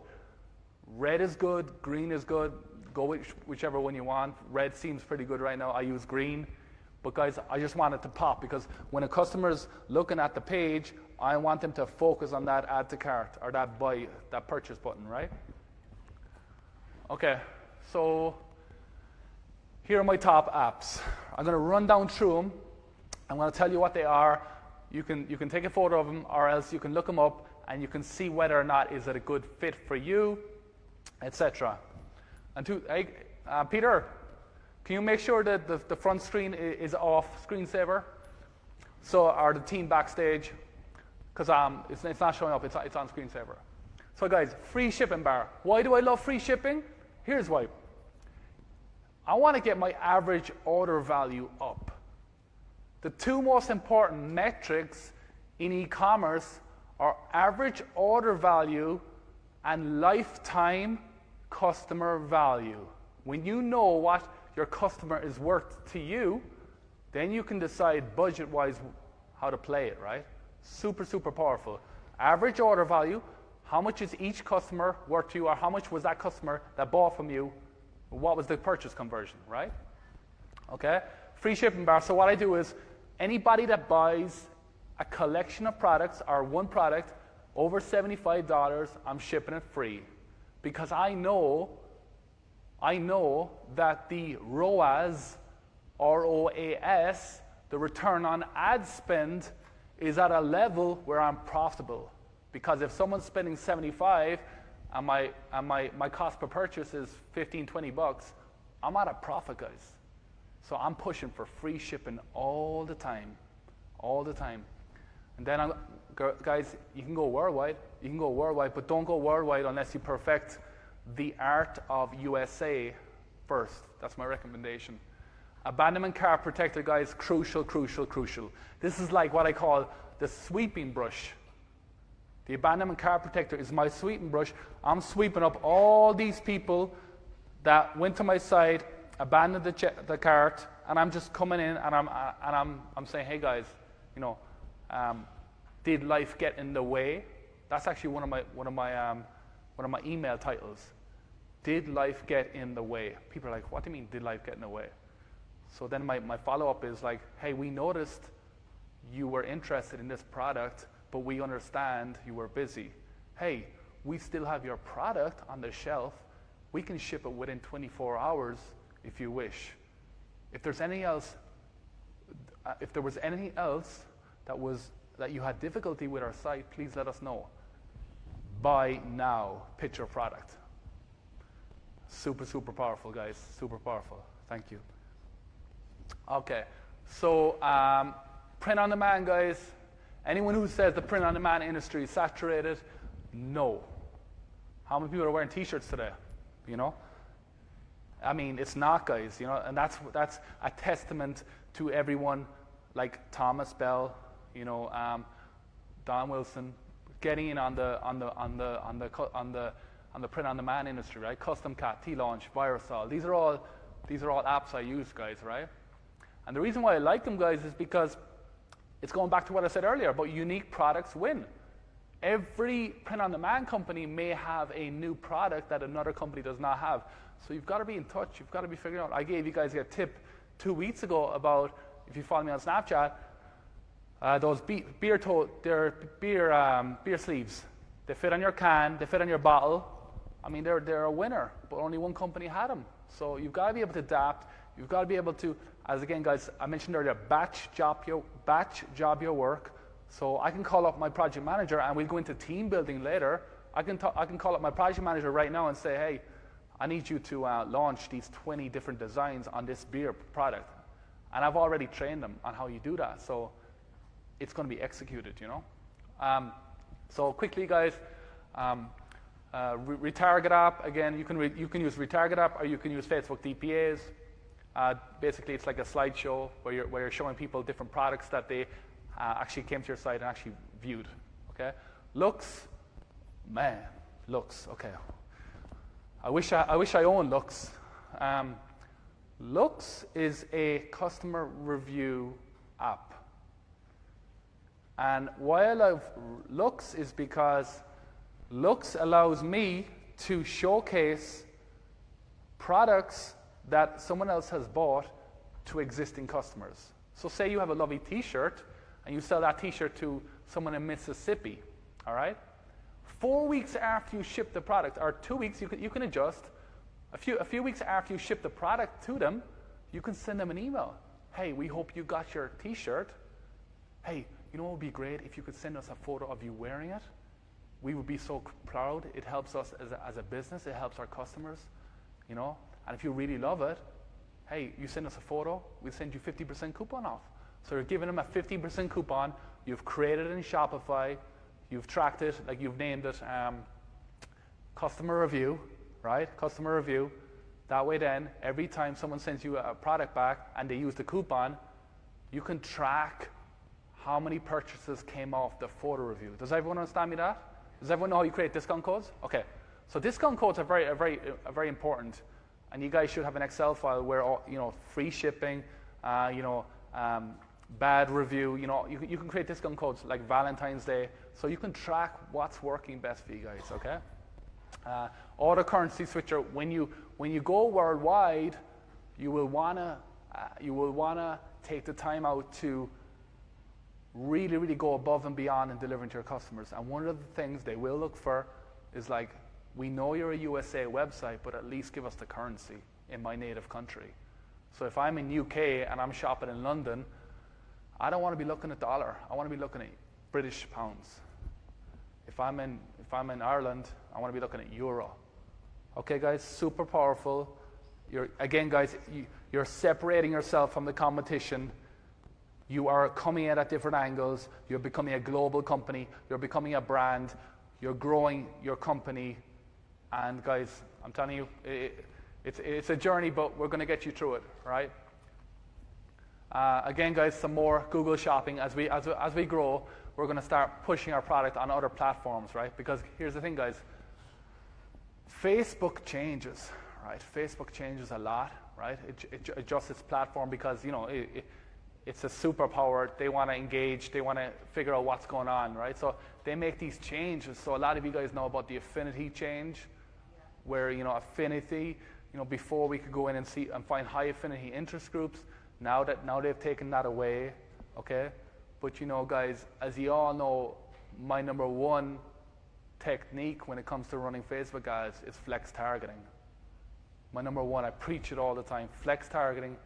Red is good, green is good. Go with whichever one you want. Red seems pretty good right now. I use green. But guys, I just want it to pop, because when a customer's looking at the page, I want them to focus on that add to cart or that purchase button, right? Okay, so here are my top apps. I'm going to run down through them. I'm going to tell you what they are. You can take a photo of them, or else you can look them up and you can see whether or not is it a good fit for you, etc. And Peter, can you make sure that the front screen is off screensaver? Or the team backstage, because it's not showing up. It's on screensaver. So guys, free shipping bar. Why do I love free shipping? Here's why. I want to get my average order value up. The two most important metrics in e-commerce are average order value and lifetime customer value. When you know what your customer is worth to you, then you can decide budget-wise how to play it, right? Super, super powerful. Average order value, how much is each customer worth to you, or how much was that customer that bought from you, what was the purchase conversion, right? Okay? Free shipping bar. So what I do is, anybody that buys a collection of products or one product over $75, I'm shipping it free. Because I know that the ROAS, ROAS, the return on ad spend, is at a level where I'm profitable. Because if someone's spending $75 and my cost per purchase is $15, $20, I'm at a profit, guys. So I'm pushing for free shipping all the time. And then, guys, you can go worldwide. But don't go worldwide unless you perfect the art of USA first. That's my recommendation. Abandonment cart protector, guys, crucial. This is like what I call the sweeping brush. The abandonment cart protector is my sweeping brush. I'm sweeping up all these people that went to my site, abandoned the cart, and I'm just coming in and I'm saying, hey guys, you know, did life get in the way? That's actually one of my email titles. Did life get in the way? People are like, what do you mean, did life get in the way? So then my follow-up is like, hey, we noticed you were interested in this product, but we understand you were busy. Hey, we still have your product on the shelf. We can ship it within 24 hours if you wish. If there's anything else, if there was anything else that you had difficulty with our site, please let us know. Buy now, pitch your product. Super, super powerful, guys. Super powerful. Thank you. Okay, so print on demand, guys. Anyone who says the print on demand industry is saturated, no. How many people are wearing t-shirts today? You know? I mean, it's not, guys, you know, and that's a testament to everyone like Thomas Bell, you know, Don Wilson, getting in on the print on demand industry, right? Custom Cat, T-Launch, Virusol. These are all apps I use, guys, right? And the reason why I like them, guys, is because it's going back to what I said earlier about unique products win. Every print on demand company may have a new product that another company does not have. So you've got to be in touch. You've got to be figuring out. I gave you guys a tip 2 weeks ago about, if you follow me on Snapchat, those beer sleeves. They fit on your can. They fit on your bottle. I mean, they're a winner, but only one company had them. So you've got to be able to adapt. You've got to be able to, as again, guys, I mentioned earlier, batch job your work. So I can call up my project manager, and we'll go into team building later. I can call up my project manager right now and say, hey, I need you to launch these 20 different designs on this beer product. And I've already trained them on how you do that. So it's going to be executed, you know. So quickly, guys, retarget app. Again, you can use retarget app, or you can use Facebook DPAs. Basically, it's like a slideshow where you're showing people different products that they actually came to your site and actually viewed. Okay, looks, man, looks. Okay, I wish I owned looks. Looks is a customer review app. And why I love Looks is because Looks allows me to showcase products that someone else has bought to existing customers. So say you have a lovely t-shirt and you sell that t-shirt to someone in Mississippi, all right? 4 weeks after you ship the product, or 2 weeks, you can adjust. A few weeks after you ship the product to them, you can send them an email. Hey, we hope you got your t-shirt. Hey, you know what would be great if you could send us a photo of you wearing it? We would be so proud. It helps us as a business. It helps our customers, you know. And if you really love it, hey, you send us a photo, we'll send you 50% coupon off. So you're giving them a 50% coupon. You've created it in Shopify. You've tracked it, like you've named it customer review, right? Customer review. That way then, every time someone sends you a product back and they use the coupon, you can track how many purchases came off the photo review. Does everyone understand me that? Does everyone know how you create discount codes? Okay. So discount codes are very important. And you guys should have an Excel file where, you know, free shipping, bad review, you know, you can create discount codes like Valentine's Day, so you can track what's working best for you guys, okay? Auto currency switcher, when you go worldwide, you will wanna take the time out to really go above and beyond in delivering to your customers. And one of the things they will look for is like, we know you're a USA website, but at least give us the currency in my native country. So if I'm in UK and I'm shopping in London, I don't want to be looking at dollar. I want to be looking at British pounds. If I'm in Ireland, I want to be looking at euro. Okay, guys, super powerful. Again, guys, you're separating yourself from the competition. You are coming in at different angles. You're becoming a global company. You're becoming a brand. You're growing your company. And guys, I'm telling you, it's a journey, but we're going to get you through it, right? Again, guys, some more Google shopping. As we grow, we're going to start pushing our product on other platforms, right? Because here's the thing, guys. Facebook changes, right? Facebook changes a lot, right? It adjusts its platform because, you know, it's a superpower. They want to engage. They want to figure out what's going on, right? So they make these changes. So a lot of you guys know about the affinity change, where, you know, affinity, you know, before we could go in and see and find high affinity interest groups. Now they've taken that away, okay? But, you know, guys, as you all know, my number one technique when it comes to running Facebook ads is flex targeting. My number one, I preach it all the time. Flex targeting,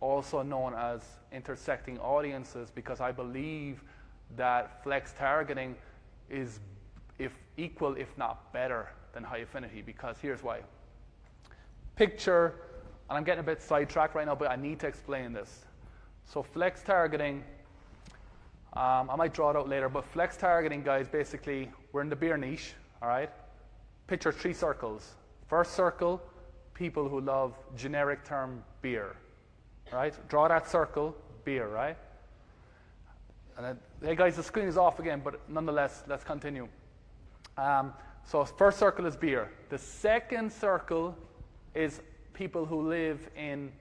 also known as intersecting audiences, because I believe that flex targeting is equal, if not better, than high affinity, because here's why. Picture, and I'm getting a bit sidetracked right now, but I need to explain this. So flex targeting, I might draw it out later, but flex targeting, guys, basically, we're in the beer niche, all right? Picture 3 circles. First circle, people who love generic term beer, right? Draw that circle, beer, right? And then, hey guys, the screen is off again, but nonetheless, let's continue. So first circle is beer. The second circle is people who live in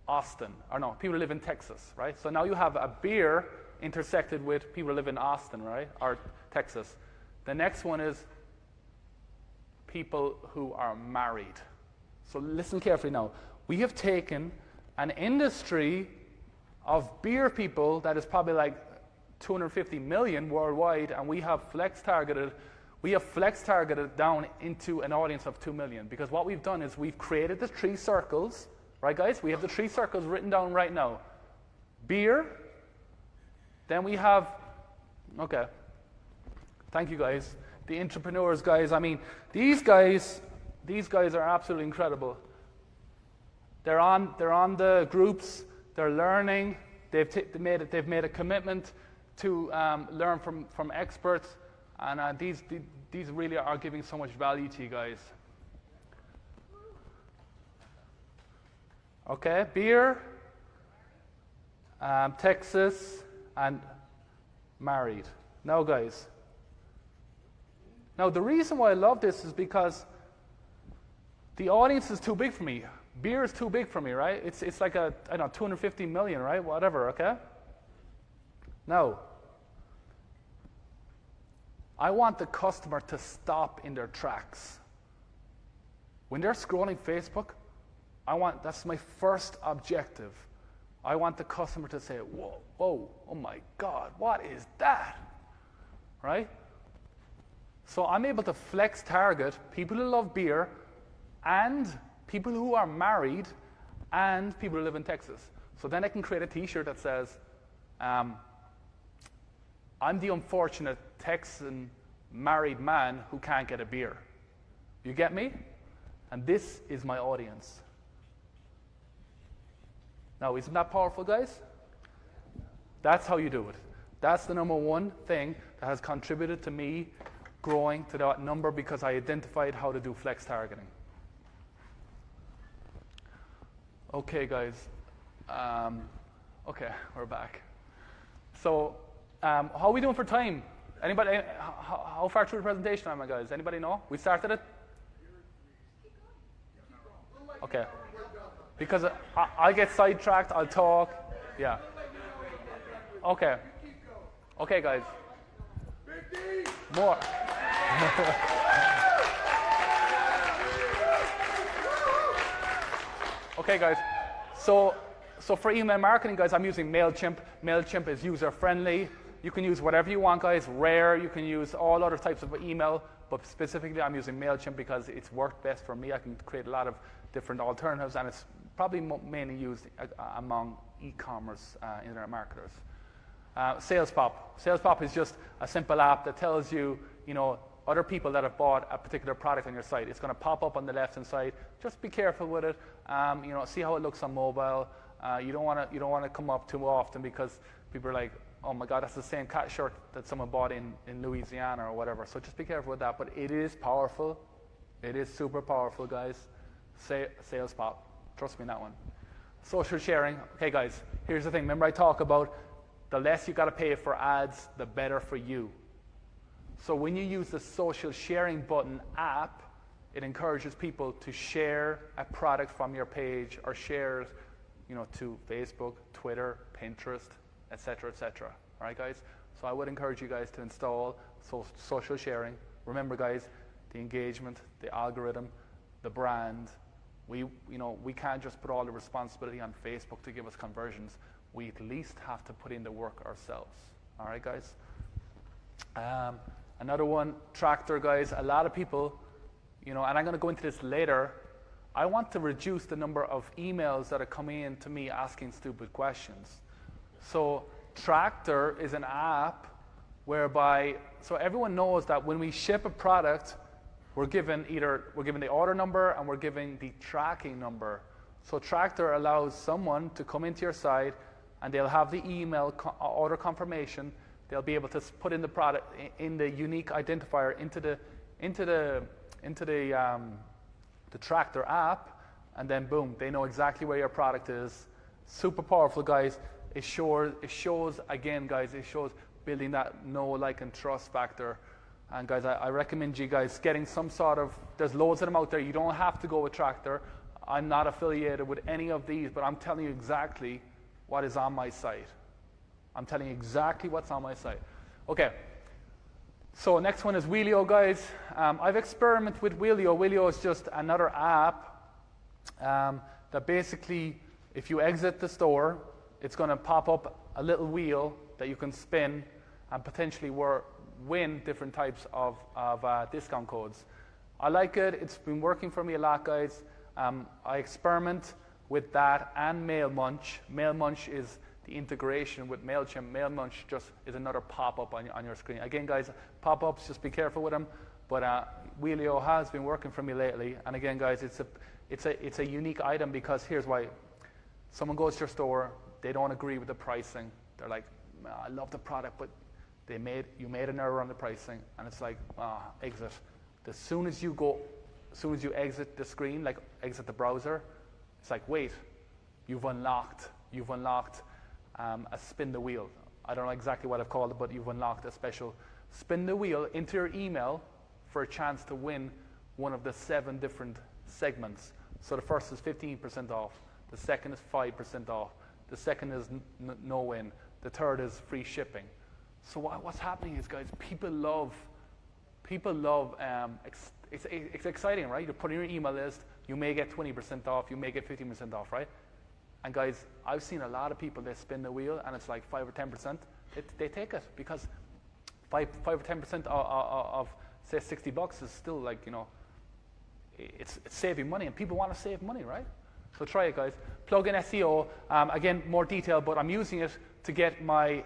Austin, or no, people who live in Texas, right? So now you have a beer intersected with people who live in Austin, right, or Texas. The next one is people who are married. So listen carefully now. We have taken an industry of beer people that is probably like 250 million worldwide, and we have flex targeted down into an audience of 2 million. Because what we've done is we've created the 3 circles, right, guys? We have the 3 circles written down right now. Beer. Then we have, okay. Thank you, guys. The entrepreneurs, guys. I mean, these guys are absolutely incredible. They're on the groups. They're learning. They've made a commitment to learn from experts, and these really are giving so much value to you guys. Okay, beer, Texas, and married. Now, guys. Now, the reason why I love this is because the audience is too big for me. Beer is too big for me, right? It's like I don't know, 250 million, right? Whatever, okay? Now, I want the customer to stop in their tracks. When they're scrolling Facebook, that's my first objective. I want the customer to say, whoa, oh my God, what is that? Right? So I'm able to flex target people who love beer and people who are married and people who live in Texas. So then I can create a t-shirt that says, I'm the unfortunate Texan married man who can't get a beer. You get me? And this is my audience. Now, isn't that powerful, guys? That's how you do it. That's the number one thing that has contributed to me growing to that number, because I identified how to do flex targeting. Okay, guys. Okay, we're back. So, how are we doing for time? Anybody? How far through the presentation am I, guys? Anybody know? We started it? Okay. Because I'll get sidetracked. I'll talk. Yeah. Okay. Okay, guys. More. Okay, guys. So for email marketing, guys, I'm using MailChimp. MailChimp is user-friendly. You can use whatever you want, guys. Rare. You can use all other types of email, but specifically I'm using MailChimp because it's worked best for me. I can create a lot of different alternatives, and it's probably mainly used among e-commerce internet marketers. SalesPop. SalesPop is just a simple app that tells you, other people that have bought a particular product on your site. It's going to pop up on the left-hand side. Just be careful with it. See how it looks on mobile. You don't want to come up too often, because people are like, oh my God, that's the same cat shirt that someone bought in Louisiana or whatever. So just be careful with that. But it is powerful. It is super powerful, guys. SalesPop. Trust me on that one. Social sharing. Okay, guys, here's the thing. Remember I talk about the less you got to pay for ads, the better for you. So when you use the social sharing button app, it encourages people to share a product from your page or share, to Facebook, Twitter, Pinterest, etc., etc. All right, guys? So I would encourage you guys to install social sharing. Remember, guys, the engagement, the algorithm, the brand. We can't just put all the responsibility on Facebook to give us conversions. We at least have to put in the work ourselves. All right, guys? Another one, Tractor, guys. A lot of people, and I'm going to go into this later, I want to reduce the number of emails that are coming in to me asking stupid questions. So Tractor is an app whereby, so everyone knows that when we ship a product, we're given the order number and we're giving the tracking number. So Tractor allows someone to come into your site and they'll have the email order confirmation. They'll be able to put in the product in the unique identifier into the Tractor app, and then boom, they know exactly where your product is. Super powerful, guys. It shows again, guys, it shows building that know, like, and trust factor. And guys, I recommend you guys getting some sort of, there's loads of them out there. You don't have to go with Tractor. I'm not affiliated with any of these, but I'm telling you exactly what is on my site. I'm telling you exactly what's on my site. Okay, so next one is Wheelio, guys. I've experimented with Wheelio. Wheelio is just another app that basically, if you exit the store, it's going to pop up a little wheel that you can spin and potentially win different types of discount codes. I like it. It's been working for me a lot, guys. I experiment with that and MailMunch. MailMunch is the integration with MailChimp. MailMunch just is another pop-up on your screen. Again, guys, pop-ups, just be careful with them. But Wheelio has been working for me lately. And again, guys, it's a unique item because here's why. Someone goes to your store, they don't agree with the pricing. They're like, I love the product, but you made an error on the pricing, and it's like, exit. As soon as you exit the screen, like exit the browser, it's like, wait, you've unlocked a spin the wheel. I don't know exactly what I've called it, but you've unlocked a special spin the wheel into your email for a chance to win one of the 7 different segments. So the first is 15% off, the second is 5% off, the second is no win, the third is free shipping. So what's happening is, guys, people love. It's exciting, right? You put in your email list, you may get 20% off, you may get 15% off, right? And guys, I've seen a lot of people, they spin the wheel and it's like 5 or 10%. They take it because 5 or 10% of say $60 is still like, it's saving money, and people want to save money, right? So try it, guys. Plug-in SEO, again, more detail, but I'm using it to get my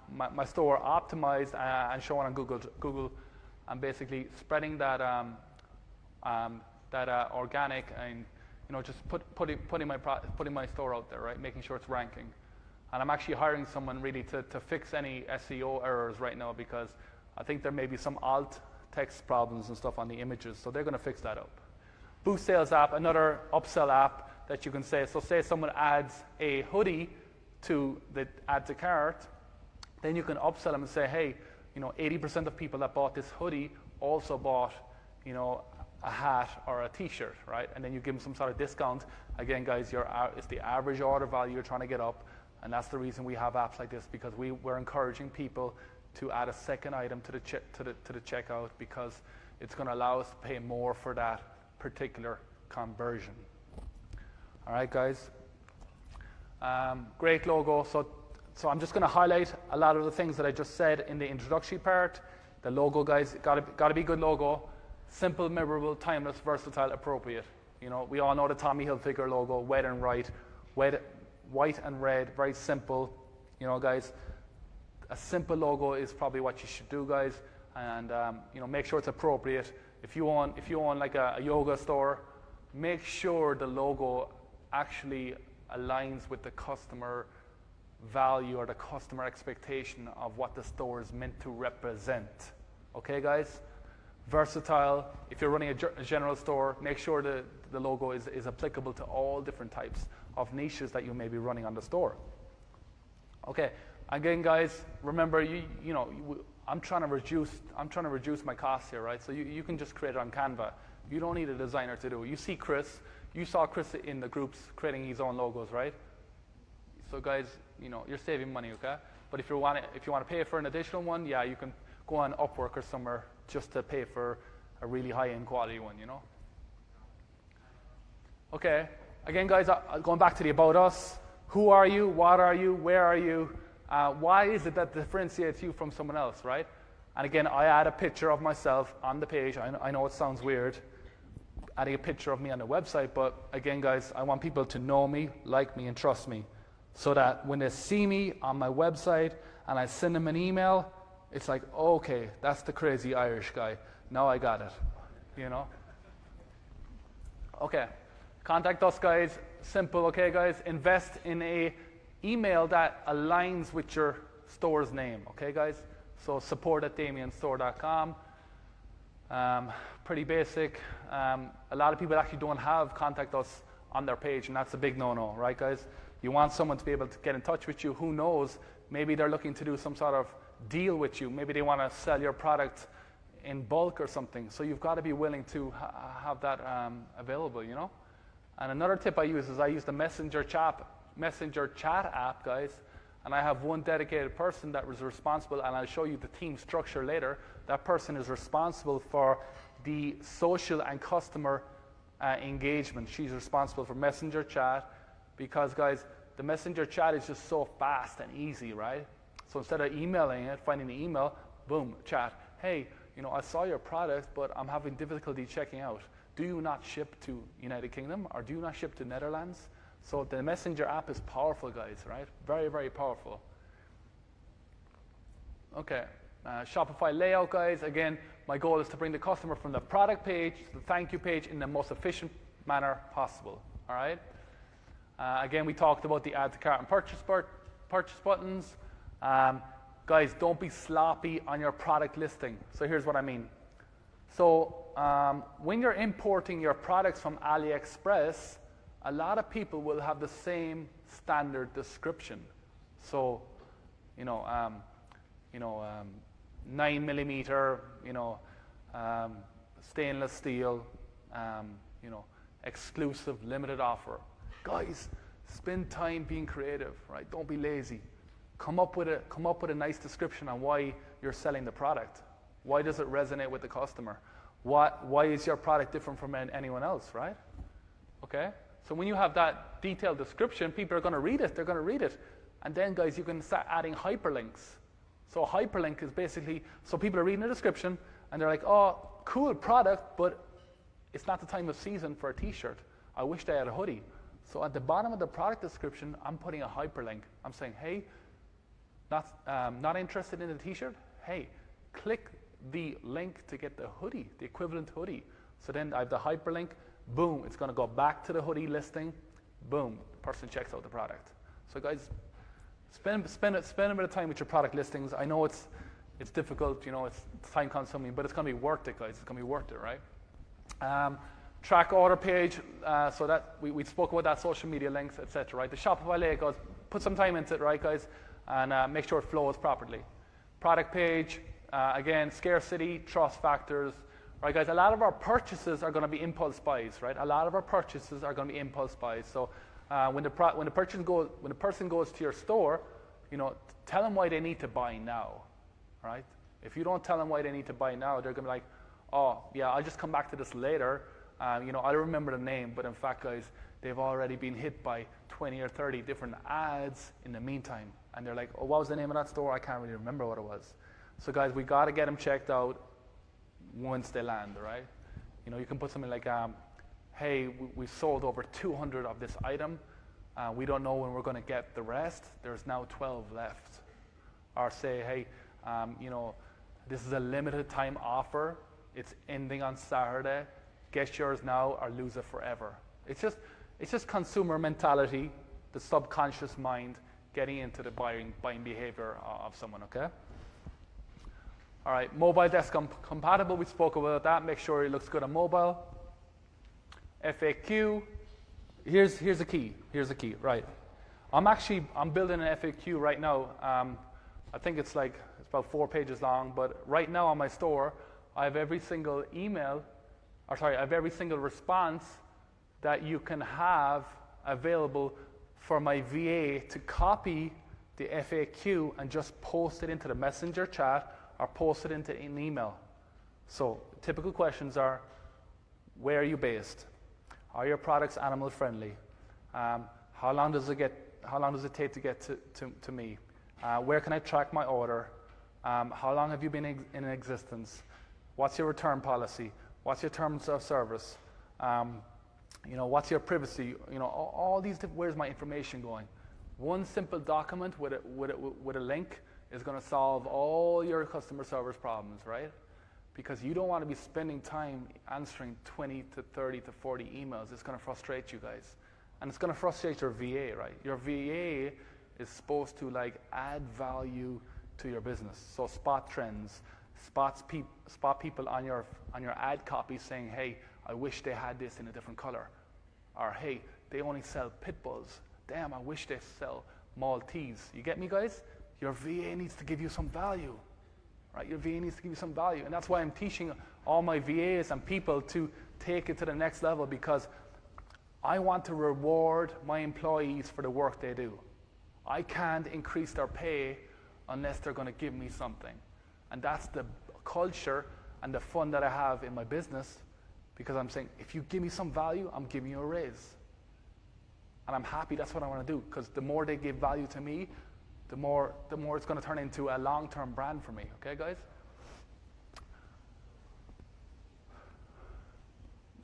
my store optimized and shown on Google, and basically spreading that organic and just putting my store out there, right? Making sure it's ranking. And I'm actually hiring someone really to fix any SEO errors right now, because I think there may be some alt text problems and stuff on the images, so they're going to fix that up. Boost Sales app, another upsell app that you can say. So say someone adds a hoodie to the add to cart, then you can upsell them and say, hey, 80% of people that bought this hoodie also bought, a hat or a t-shirt, right? And then you give them some sort of discount. Again, guys, it's the average order value you're trying to get up, and that's the reason we have apps like this, because we're encouraging people to add a second item to the checkout, because it's going to allow us to pay more for that particular conversion. All right, guys. Great logo. So I'm just going to highlight a lot of the things that I just said in the introductory part. The logo, guys, got to be good logo. Simple, memorable, timeless, versatile, appropriate. We all know the Tommy Hilfiger logo, white and red, very simple. Guys, a simple logo is probably what you should do, guys. And make sure it's appropriate. If you own like a yoga store, make sure the logo actually aligns with the customer value or the customer expectation of what the store is meant to represent. Okay, guys? Versatile. If you're running a general store, make sure the logo is applicable to all different types of niches that you may be running on the store. Okay. Again, guys, remember, I'm trying to reduce my costs here, right? So you can just create it on Canva. You don't need a designer to do it. You saw Chris in the groups creating his own logos, right? So guys, you're saving money, okay? But if you want to pay for an additional one, yeah, you can go on Upwork or somewhere just to pay for a really high-end quality one, Okay, again, guys, going back to the About Us. Who are you? What are you? Where are you? Why is it that differentiates you from someone else, right? And again, I add a picture of myself on the page. I know it sounds weird, adding a picture of me on the website, but again, guys, I want people to know me, like me, and trust me, so that when they see me on my website and I send them an email, it's like, okay, that's the crazy Irish guy. Now I got it, Okay, contact us, guys. Simple, okay, guys? Invest in a email that aligns with your store's name, okay, guys? So support@damienstore.com. Pretty basic. A lot of people actually don't have contact us on their page, and that's a big no-no, right, guys? You want someone to be able to get in touch with you. Who knows? Maybe they're looking to do some sort of deal with you. Maybe they want to sell your product in bulk or something. So you've got to be willing to have that available, And another tip I use is I use the Messenger chat app, guys. And I have one dedicated person that was responsible, and I'll show you the team structure later. That person is responsible for the social and customer engagement. She's responsible for Messenger chat because, guys, the Messenger chat is just so fast and easy, right? So instead of emailing it, finding the email, boom, chat. Hey, I saw your product, but I'm having difficulty checking out. Do you not ship to United Kingdom, or do you not ship to Netherlands? So the Messenger app is powerful, guys, right? Very, very powerful. Okay, Shopify layout, guys. Again, my goal is to bring the customer from the product page to the thank you page in the most efficient manner possible, all right? Again, we talked about the add to cart and purchase buttons. Guys, don't be sloppy on your product listing. So here's what I mean. So when you're importing your products from AliExpress, a lot of people will have the same standard description. So, 9mm, stainless steel, exclusive, limited offer. Guys, spend time being creative, right? Don't be lazy. Come up with a nice description on why you're selling the product. Why does it resonate with the customer? Why is your product different from anyone else, right? Okay? So when you have that detailed description, people are going to read it. They're going to read it. And then, guys, you can start adding hyperlinks. So a hyperlink is basically, so people are reading the description, and they're like, oh, cool product, but it's not the time of season for a T-shirt. I wish they had a hoodie. So at the bottom of the product description, I'm putting a hyperlink. I'm saying, hey, not interested in the T-shirt? Hey, click the link to get the hoodie, the equivalent hoodie. So then I have the hyperlink. Boom, it's going to go back to the hoodie listing. Boom, the person checks out the product. So guys, spend a bit of time with your product listings. I know it's difficult, it's time consuming, but it's going to be worth it, guys. It's going to be worth it, right? Track order page, so that we spoke about that, social media links, etc. Right? The Shopify layout, guys, put some time into it, right, guys, and make sure it flows properly. Product page, again, scarcity, trust factors. Right, guys, a lot of our purchases are going to be impulse buys, right? A lot of our purchases are going to be impulse buys. So when the person goes to your store, tell them why they need to buy now, right? If you don't tell them why they need to buy now, they're going to be like, oh, yeah, I'll just come back to this later. I'll remember the name, but in fact, guys, they've already been hit by 20 or 30 different ads in the meantime. And they're like, oh, what was the name of that store? I can't really remember what it was. So, guys, we got to get them checked out once they land, right? You can put something like, hey, we've sold over 200 of this item. We don't know when we're going to get the rest. There's now 12 left. Or say, hey, this is a limited time offer. It's ending on Saturday. Get yours now or lose it forever. It's just consumer mentality, the subconscious mind getting into the buying behavior of someone, okay? All right, mobile desktop compatible, we spoke about that. Make sure it looks good on mobile. FAQ, here's the key, right. I'm building an FAQ right now. I think it's about 4 pages long, but right now on my store, I have every single email I have every single response that you can have available for my VA to copy the FAQ and just post it into the messenger chat or post it into an email. So typical questions are, where are you based? Are your products animal friendly? How long does it take to get to me? Where can I track my order? How long have you been in existence? What's your return policy? What's your terms of service? What's your privacy? All these. Where's my information going? One simple document with a link is going to solve all your customer service problems, right? Because you don't want to be spending time answering 20 to 30 to 40 emails. It's going to frustrate you guys. And it's going to frustrate your VA, right? Your VA is supposed to add value to your business. So spot trends, spot people on your ad copy saying, hey, I wish they had this in a different color. Or hey, they only sell pit bulls. Damn, I wish they sell Maltese. You get me, guys? Your VA needs to give you some value. Right? Your VA needs to give you some value. And that's why I'm teaching all my VAs and people to take it to the next level, because I want to reward my employees for the work they do. I can't increase their pay unless they're going to give me something. And that's the culture and the fun that I have in my business, because I'm saying, if you give me some value, I'm giving you a raise. And I'm happy. That's what I want to do, because the more they give value to me, the more it's going to turn into a long-term brand for me. Okay, guys?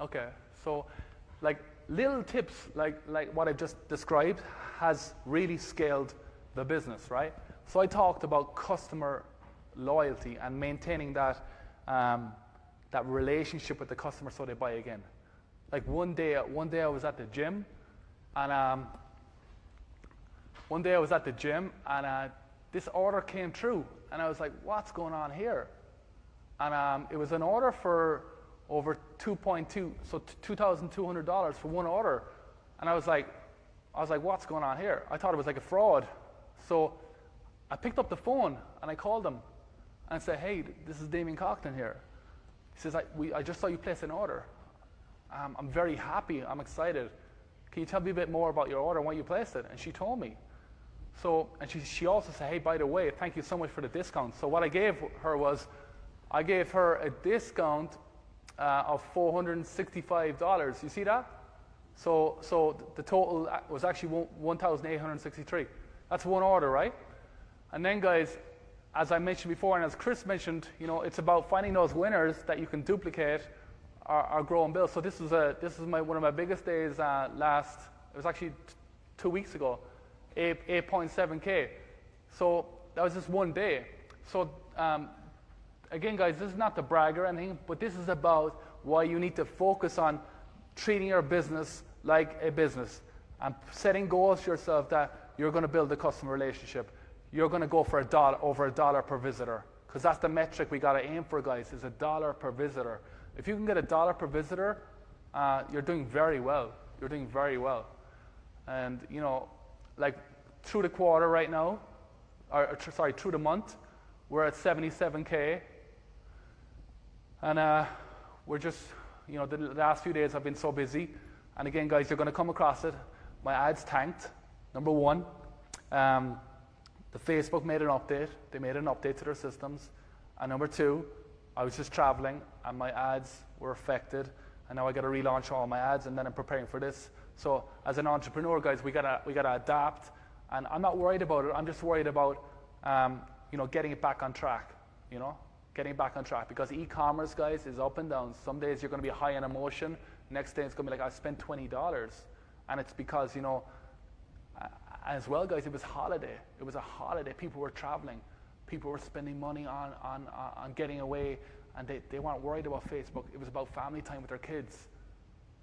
Okay, so little tips like what I just described has really scaled the business, right? So I talked about customer loyalty and maintaining that relationship with the customer so they buy again. One day I was at the gym, and this order came through, and I was like, what's going on here? And it was an order for over $2.2, so $2,200 for one order. And I was like, what's going on here? I thought it was like a fraud. So I picked up the phone and I called him and I said, hey, this is Damien Coughlan here. He says, I just saw you place an order. I'm very happy, I'm excited. Can you tell me a bit more about your order and why you placed it? And she told me. So, and she also said, hey, by the way, thank you so much for the discount. So what I gave her was, I gave her a discount of $465. You see that? So the total was actually $1,863. That's one order, right? And then, guys, as I mentioned before, and as Chris mentioned, it's about finding those winners that you can duplicate or grow and build. So this is one of my biggest days it was actually 2 weeks ago, 8.7K. So that was just one day. So again, guys, this is not to brag or anything, but this is about why you need to focus on treating your business like a business and setting goals for yourself that you're going to build a customer relationship. You're going to go for over $1 per visitor, because that's the metric we got to aim for, guys, is $1 per visitor. If you can get $1 per visitor, you're doing very well. You're doing very well. And, through the quarter right now, through the month, we're at 77K. And we're just, the last few days have been so busy. And again, guys, you're going to come across it. My ads tanked, number one. The Facebook made an update. They made an update to their systems. And number two, I was just traveling and my ads were affected. And now I got to relaunch all my ads, and then I'm preparing for this. So as an entrepreneur, guys, we gotta adapt. And I'm not worried about it. I'm just worried about, getting it back on track. Getting back on track, because e-commerce, guys, is up and down. Some days you're going to be high in emotion. Next day it's going to be like, I spent $20. And it's because, as well, guys, it was holiday. It was a holiday. People were traveling. People were spending money on getting away, and they weren't worried about Facebook. It was about family time with their kids.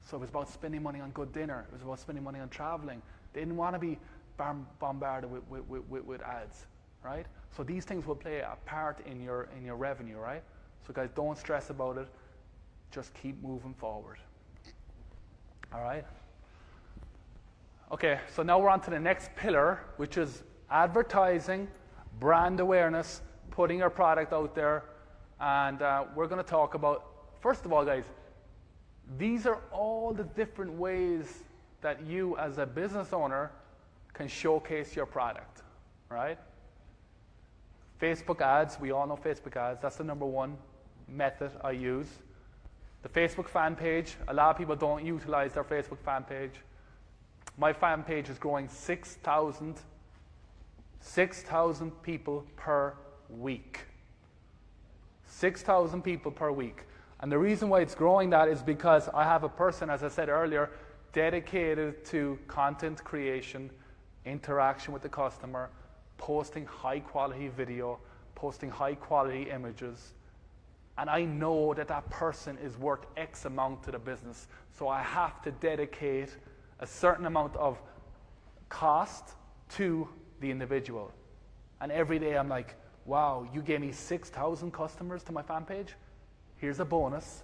So it was about spending money on good dinner. It was about spending money on traveling. They didn't want to be bombarded with ads, right? So these things will play a part in your revenue, right? So guys, don't stress about it. Just keep moving forward. All right? Okay, so now we're on to the next pillar, which is advertising, brand awareness, putting your product out there. And we're going to talk about, first of all, guys, These are all the different ways that you as a business owner can showcase your product, right? Facebook ads, we all know Facebook ads. That's the number one method I use. The Facebook fan page, a lot of people don't utilize their Facebook fan page. My fan page is growing 6,000 people per week. 6,000 people per week. And the reason why it's growing that is because I have a person, as I said earlier, dedicated to content creation, interaction with the customer, posting high quality video, posting high quality images. And I know that that person is worth X amount to the business. So I have to dedicate a certain amount of cost to the individual. And every day I'm like, wow, you gave me 6,000 customers to my fan page? Here's a bonus.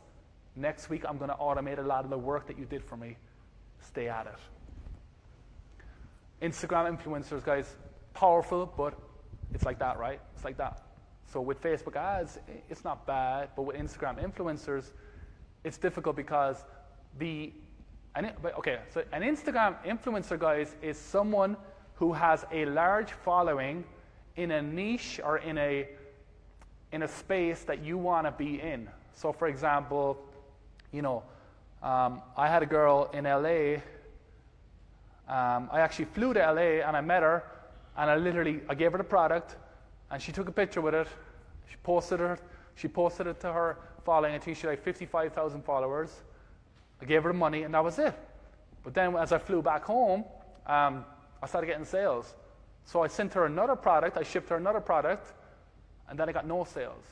Next week I'm going to automate a lot of the work that you did for me. Stay at it. Instagram influencers, guys, powerful, but it's like that, right? It's like that. So with Facebook ads, it's not bad, but with Instagram influencers, it's difficult because so an Instagram influencer, guys, is someone who has a large following in a niche or in a space that you want to be in. So, for example, I had a girl in LA. I actually flew to LA and I met her, and I gave her the product, and she took a picture with it. She posted it to her following. I think she had 55,000 followers. I gave her the money, and that was it. But then, as I flew back home, I started getting sales. So I sent her another product. I shipped her another product. And then I got no sales.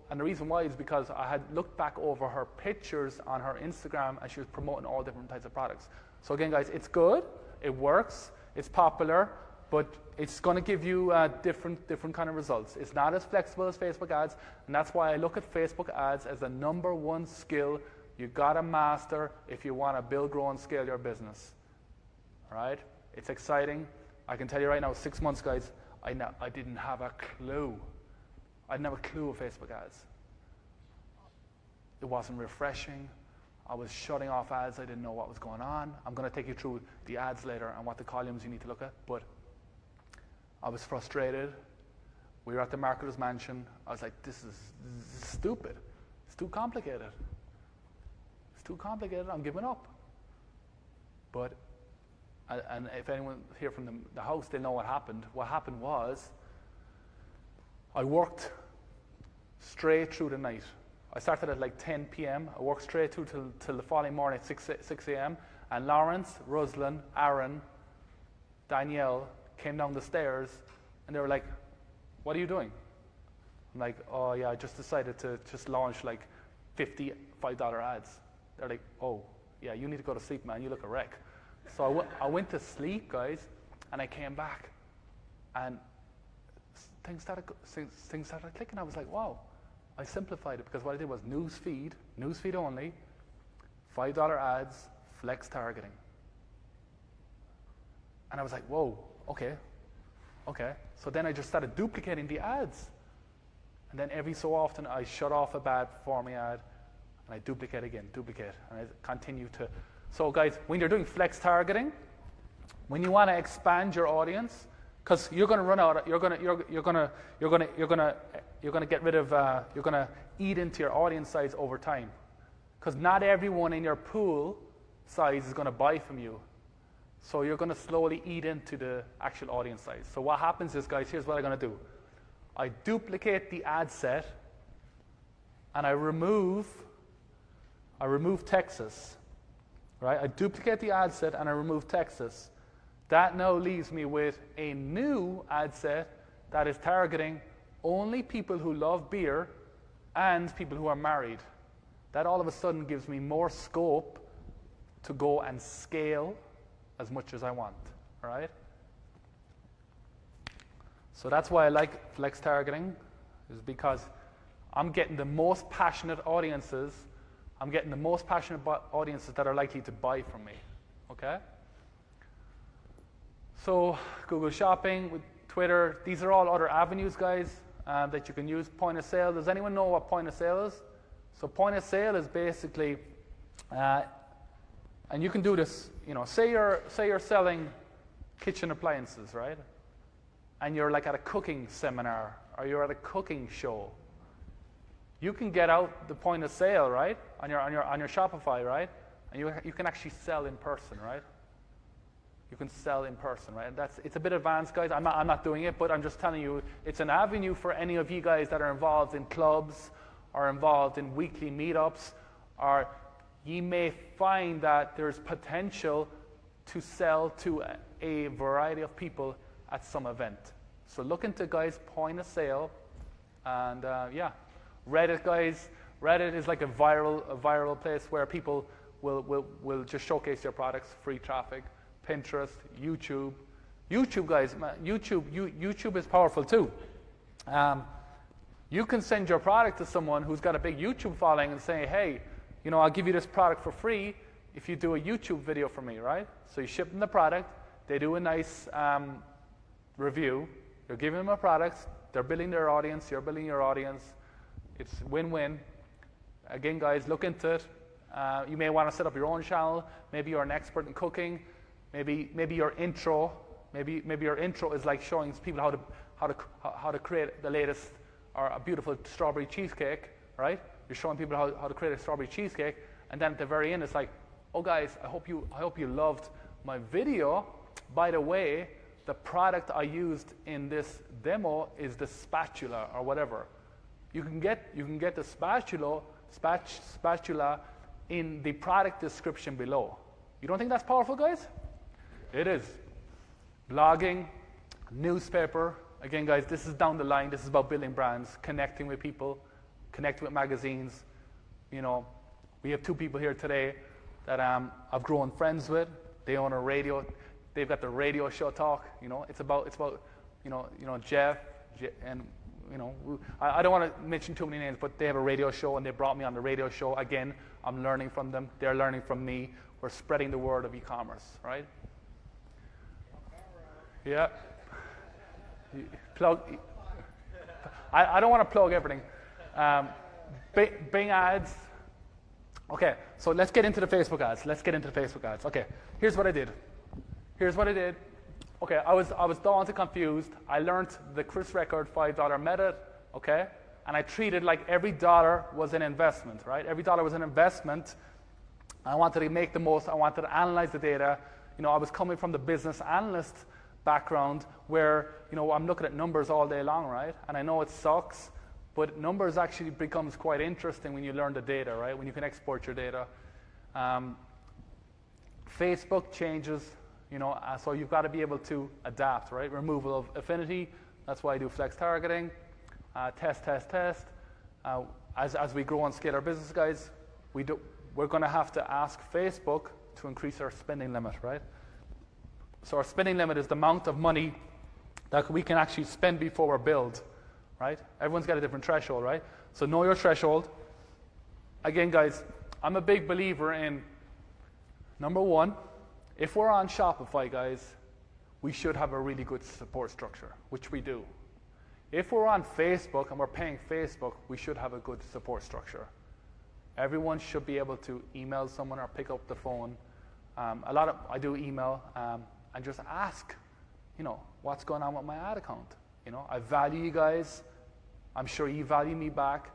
And the reason why is because I had looked back over her pictures on her Instagram, and she was promoting all different types of products. So again, guys, it's good, it works, it's popular, but it's going to give you different kind of results. It's not as flexible as Facebook ads, and that's why I look at Facebook ads as the number one skill you got to master if you want to build, grow, and scale your business. All right? It's exciting. I can tell you right now, 6 months, guys, I didn't have a clue. I didn't have a clue of Facebook ads. It wasn't refreshing. I was shutting off ads. I didn't know what was going on. I'm going to take you through the ads later and what the columns you need to look at. But I was frustrated. We were at the marketer's mansion. I was like, this is stupid. It's too complicated. It's too complicated. I'm giving up. But, and if anyone here from the house, they know what happened. What happened was, I worked straight through the night. I started at like 10 p.m. I worked straight through till the following morning at 6 a.m. And Lawrence, Ruslan, Aaron, Danielle came down the stairs, and they were like, what are you doing? I'm like, oh yeah, I just decided to just launch like 50 $5 ads. They're like, oh yeah, you need to go to sleep, man. You look a wreck. So I went to sleep, guys, and I came back, and things started clicking. I was like, wow. I simplified it because what I did was newsfeed only, $5 ads, flex targeting. And I was like, whoa, okay. So then I just started duplicating the ads. And then every so often I shut off a bad performing ad, and I duplicate, and I continue to. So guys, when you're doing flex targeting, when you want to expand your audience, because you're going to run out. You're going to get rid of. You're going to eat into your audience size over time, because not everyone in your pool size is going to buy from you. So you're going to slowly eat into the actual audience size. So what happens is, guys, here's what I'm going to do. I duplicate the ad set, and I remove Texas. Right? I duplicate the ad set and I remove Texas. That now leaves me with a new ad set that is targeting only people who love beer and people who are married. That all of a sudden gives me more scope to go and scale as much as I want. All right? So that's why I like flex targeting, is because I'm getting the most passionate audiences. I'm getting the most passionate audiences that are likely to buy from me. Okay? So Google Shopping, with Twitter, these are all other avenues, guys, that you can use. Point of sale. Does anyone know what point of sale is? So point of sale is basically And you can do this, say you're selling kitchen appliances, right? And you're like at a cooking seminar or you're at a cooking show. You can get out the point of sale, right, on your Shopify, right? And you can actually sell in person, right? You can sell in person, right? It's a bit advanced, guys. I'm not doing it, but I'm just telling you, it's an avenue for any of you guys that are involved in clubs or involved in weekly meetups, or you may find that there's potential to sell to a variety of people at some event. So look into, guys, point of sale, and Reddit, guys. Reddit is like a viral place where people will just showcase their products, free traffic. Pinterest, YouTube, guys, man, YouTube is powerful too. You can send your product to someone who's got a big YouTube following and say, hey, I'll give you this product for free if you do a YouTube video for me, right? So you ship them the product, they do a nice review, you're giving them a product, they're building their audience, you're building your audience. It's win-win. Again, guys, look into it. You may want to set up your own channel. Maybe you're an expert in cooking. Maybe your intro. Maybe your intro is like showing people how to create the latest or a beautiful strawberry cheesecake, right? You're showing people how to create a strawberry cheesecake, and then at the very end, it's like, oh guys, I hope you loved my video. By the way, the product I used in this demo is the spatula or whatever. You can get the spatula in the product description below. You don't think that's powerful, guys? It is. Blogging, newspaper. Again, guys, this is down the line. This is about building brands, connecting with people, connecting with magazines. We have 2 people here today that I've grown friends with. They own a radio. They've got the radio show talk. It's about Jeff and I don't want to mention too many names, but they have a radio show and they brought me on the radio show. Again, I'm learning from them. They're learning from me. We're spreading the word of e-commerce, right? Yeah. Plug. I don't want to plug everything. Bing ads. Okay, so let's get into the Facebook ads. Okay, here's what I did. Okay, I was daunted, confused. I learned the Chris Record $5 method, okay? And I treated like every dollar was an investment, right? Every dollar was an investment. I wanted to make the most. I wanted to analyze the data. I was coming from the business analyst background where, I'm looking at numbers all day long, right? And I know it sucks, but numbers actually becomes quite interesting when you learn the data, right? When you can export your data. Facebook changes. So you've got to be able to adapt, right? Removal of affinity. That's why I do flex targeting. Test. As we grow and scale our business, guys, we're going to have to ask Facebook to increase our spending limit, right? So our spending limit is the amount of money that we can actually spend before we're billed, right? Everyone's got a different threshold, right? So know your threshold. Again, guys, I'm a big believer in, number one, if we're on Shopify, guys, we should have a really good support structure, which we do. If we're on Facebook and we're paying Facebook, we should have a good support structure. Everyone should be able to email someone or pick up the phone. I do email and just ask, what's going on with my ad account? I value you guys. I'm sure you value me back.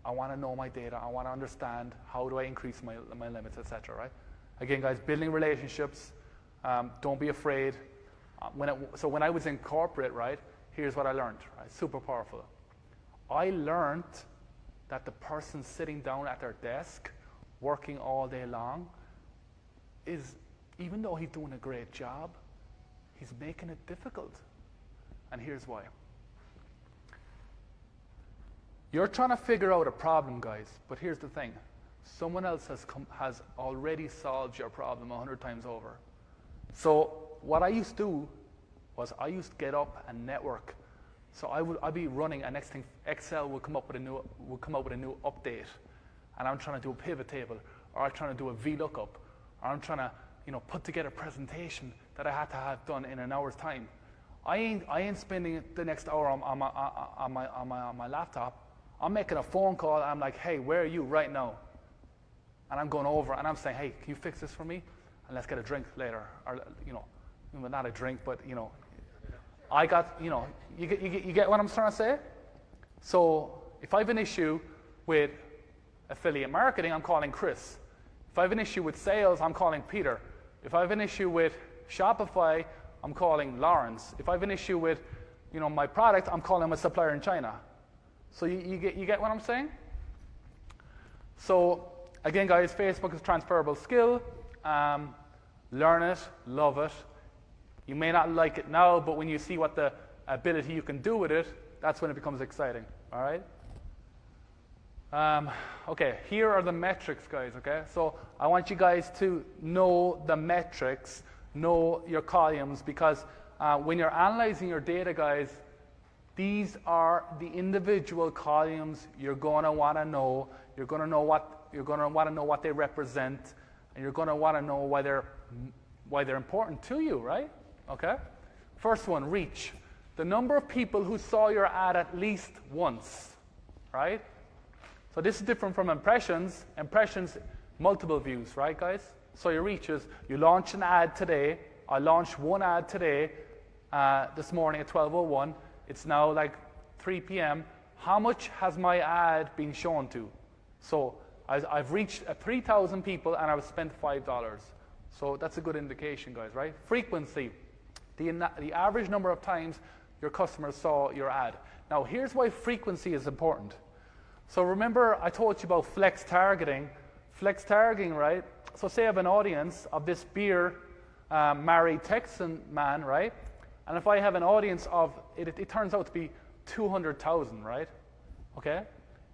I want to know my data. I want to understand how do I increase my limits, etc. Right? Again, guys, building relationships. Don't be afraid. When I was in corporate, right, here's what I learned. Right? Super powerful. I learned that the person sitting down at their desk, working all day long, is, even though he's doing a great job, he's making it difficult. And here's why. You're trying to figure out a problem, guys, but here's the thing. Someone else has already solved your problem 100 times over. So what I used to do was I used to get up and network. So I'd be running, and next thing Excel would come up with a new update, and I'm trying to do a pivot table, or I'm trying to do a VLOOKUP, or I'm trying to put together a presentation that I had to have done in an hour's time. I ain't spending the next hour on my laptop. I'm making a phone call. I'm like, hey, where are you right now? and I'm going over and I'm saying, hey, can you fix this for me? And let's get a drink later. Or, well, not a drink, but, I got, you get what I'm trying to say? So if I have an issue with affiliate marketing, I'm calling Chris. If I have an issue with sales, I'm calling Peter. If I have an issue with Shopify, I'm calling Lawrence. If I have an issue with, my product, I'm calling my supplier in China. So you get what I'm saying? So again, guys, Facebook is a transferable skill. Learn it, love it. You may not like it now, but when you see what the ability you can do with it, that's when it becomes exciting. All right? Okay, here are the metrics, guys, okay? So I want you guys to know the metrics, know your columns, because when you're analyzing your data, guys, these are the individual columns you're going to want to know. You're going to want to know what they represent, and you're going to want to know why they're important to you, right? Okay? First one, reach. The number of people who saw your ad at least once, right? So this is different from impressions. Impressions, multiple views, right, guys? So your reach is, you launch an ad today. I launched one ad today, this morning at 12:01. It's now like 3 p.m. How much has my ad been shown to? So I've reached 3,000 people and I've spent $5. So that's a good indication, guys, right? Frequency, the average number of times your customers saw your ad. Now, here's why frequency is important. So remember I told you about flex targeting. Flex targeting, right? So say I have an audience of this beer married Texan man, right? And if I have an audience of, it turns out to be 200,000, right? Okay?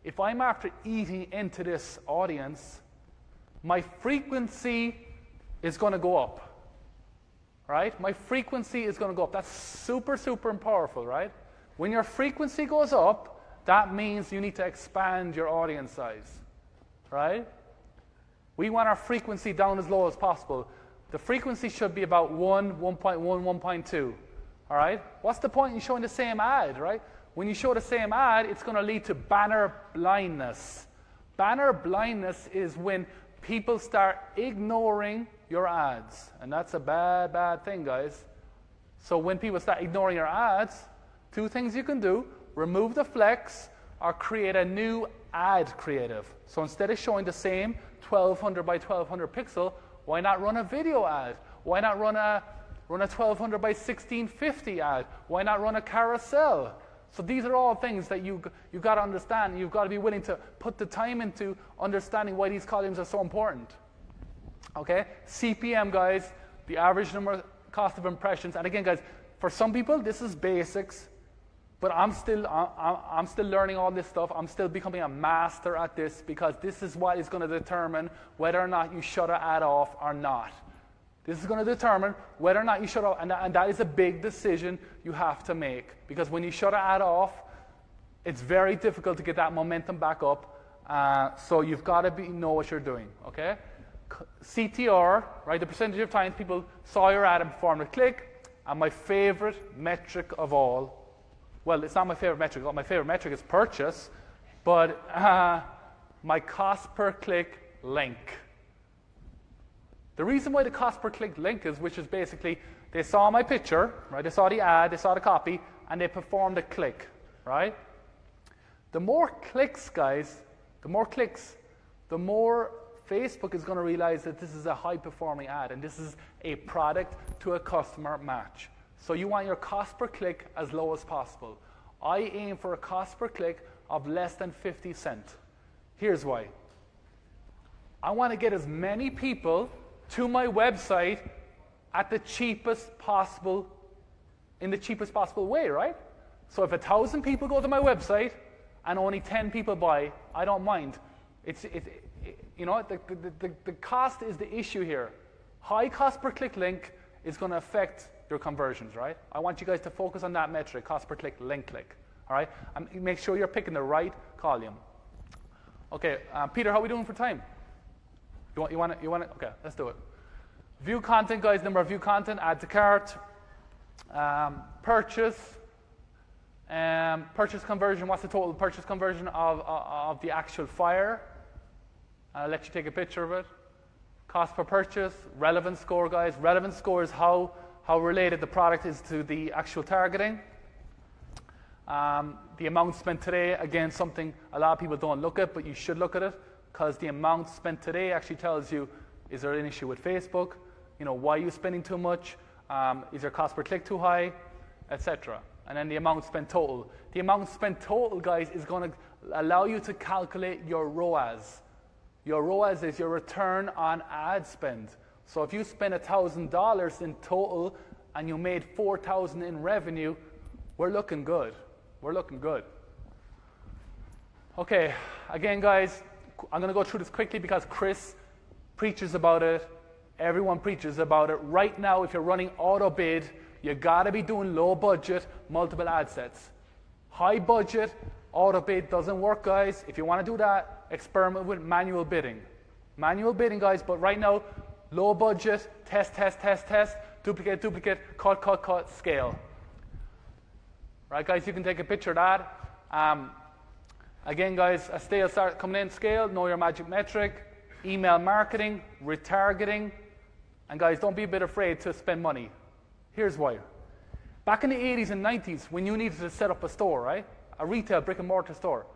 If I'm after eating into this audience, my frequency is going to go up, right? My frequency is going to go up. That's super, super powerful, right? When your frequency goes up, that means you need to expand your audience size, right? We want our frequency down as low as possible. The frequency should be about 1, 1.1, 1.2, all right? What's the point in showing the same ad, right? When you show the same ad, it's going to lead to banner blindness. Banner blindness is when people start ignoring your ads, and that's a bad, bad thing, guys. So when people start ignoring your ads, two things you can do: remove the flex or create a new ad creative. So instead of showing the same 1200 by 1200 pixel, why not run a video ad? Why not run a 1200 by 1650 ad? Why not run a carousel? So these are all things that you've got to understand. You've got to be willing to put the time into understanding why these columns are so important. Okay? CPM, guys, the average number cost of impressions. And again, guys, for some people, this is basics, but I'm still learning all this stuff. I'm still becoming a master at this, because this is what is going to determine whether or not you shut an ad off or not. This is going to determine whether or not you shut off, and that is a big decision you have to make, because when you shut an ad off, it's very difficult to get that momentum back up. So you've got to know what you're doing. Okay? CTR, right? The percentage of times people saw your ad and performed a click, and my favorite metric of all. Well, it's not my favorite metric. My favorite metric is purchase, but my cost per click link. The reason why the cost per click link is, which is basically they saw my picture, right? They saw the ad, they saw the copy, and they performed a click, right? The more clicks, guys, the more Facebook is going to realize that this is a high-performing ad, and this is a product to a customer match. So you want your cost per click as low as possible. I aim for a cost per click of less than 50 cents. Here's why. I want to get as many people to my website at the cheapest possible, in the cheapest possible way, right? So if 1,000 people go to my website and only 10 people buy, I don't mind. The cost is the issue here. High cost per click link is going to affect your conversions, right? I want you guys to focus on that metric, cost per click, link click, all right? And make sure you're picking the right column. Okay, Peter, how are we doing for time? You want it? Okay, let's do it. View content, guys, number of view content, add to cart, purchase conversion. What's the total purchase conversion of the actual fire? I'll let you take a picture of it. Cost per purchase, relevance score, guys. Relevance score is how related the product is to the actual targeting. The amount spent today, again, something a lot of people don't look at, but you should look at it, because the amount spent today actually tells you, is there an issue with Facebook? Why are you spending too much? Is your cost per click too high? Etc. And then the amount spent total. The amount spent total, guys, is going to allow you to calculate your ROAS. Your ROAS is your return on ad spend. So if you spend $1,000 in total and you made $4,000 in revenue, we're looking good. We're looking good. Okay, again, guys, I'm going to go through this quickly because Chris preaches about it. Everyone preaches about it. Right now, if you're running auto bid, you got to be doing low budget, multiple ad sets. High budget, auto bid doesn't work, guys. If you want to do that, experiment with manual bidding. Manual bidding, guys, but right now, low budget, test, duplicate, cut, scale. Right, guys, you can take a picture of that. Again, guys, as sales start coming in, scale, know your magic metric, email marketing, retargeting, and guys, don't be a bit afraid to spend money. Here's why. Back in the 80s and 90s, when you needed to set up a store, right? A retail brick and mortar store.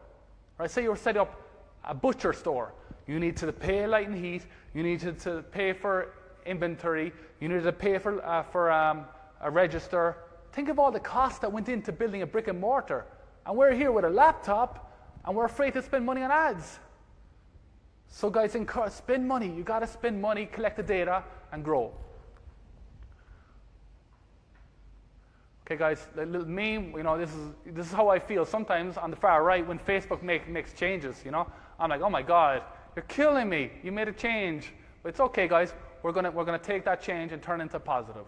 Right? Say you were setting up a butcher store. You needed to pay light and heat. You needed to pay for inventory. You needed to pay for a register. Think of all the costs that went into building a brick and mortar. And we're here with a laptop, and we're afraid to spend money on ads. So guys, spend money. You got to spend money, collect the data, and grow. Okay, guys, a little meme. This is how I feel sometimes on the far right when Facebook makes changes. I'm like, oh my God, you're killing me. You made a change, but it's okay, guys. We're gonna take that change and turn it into positive.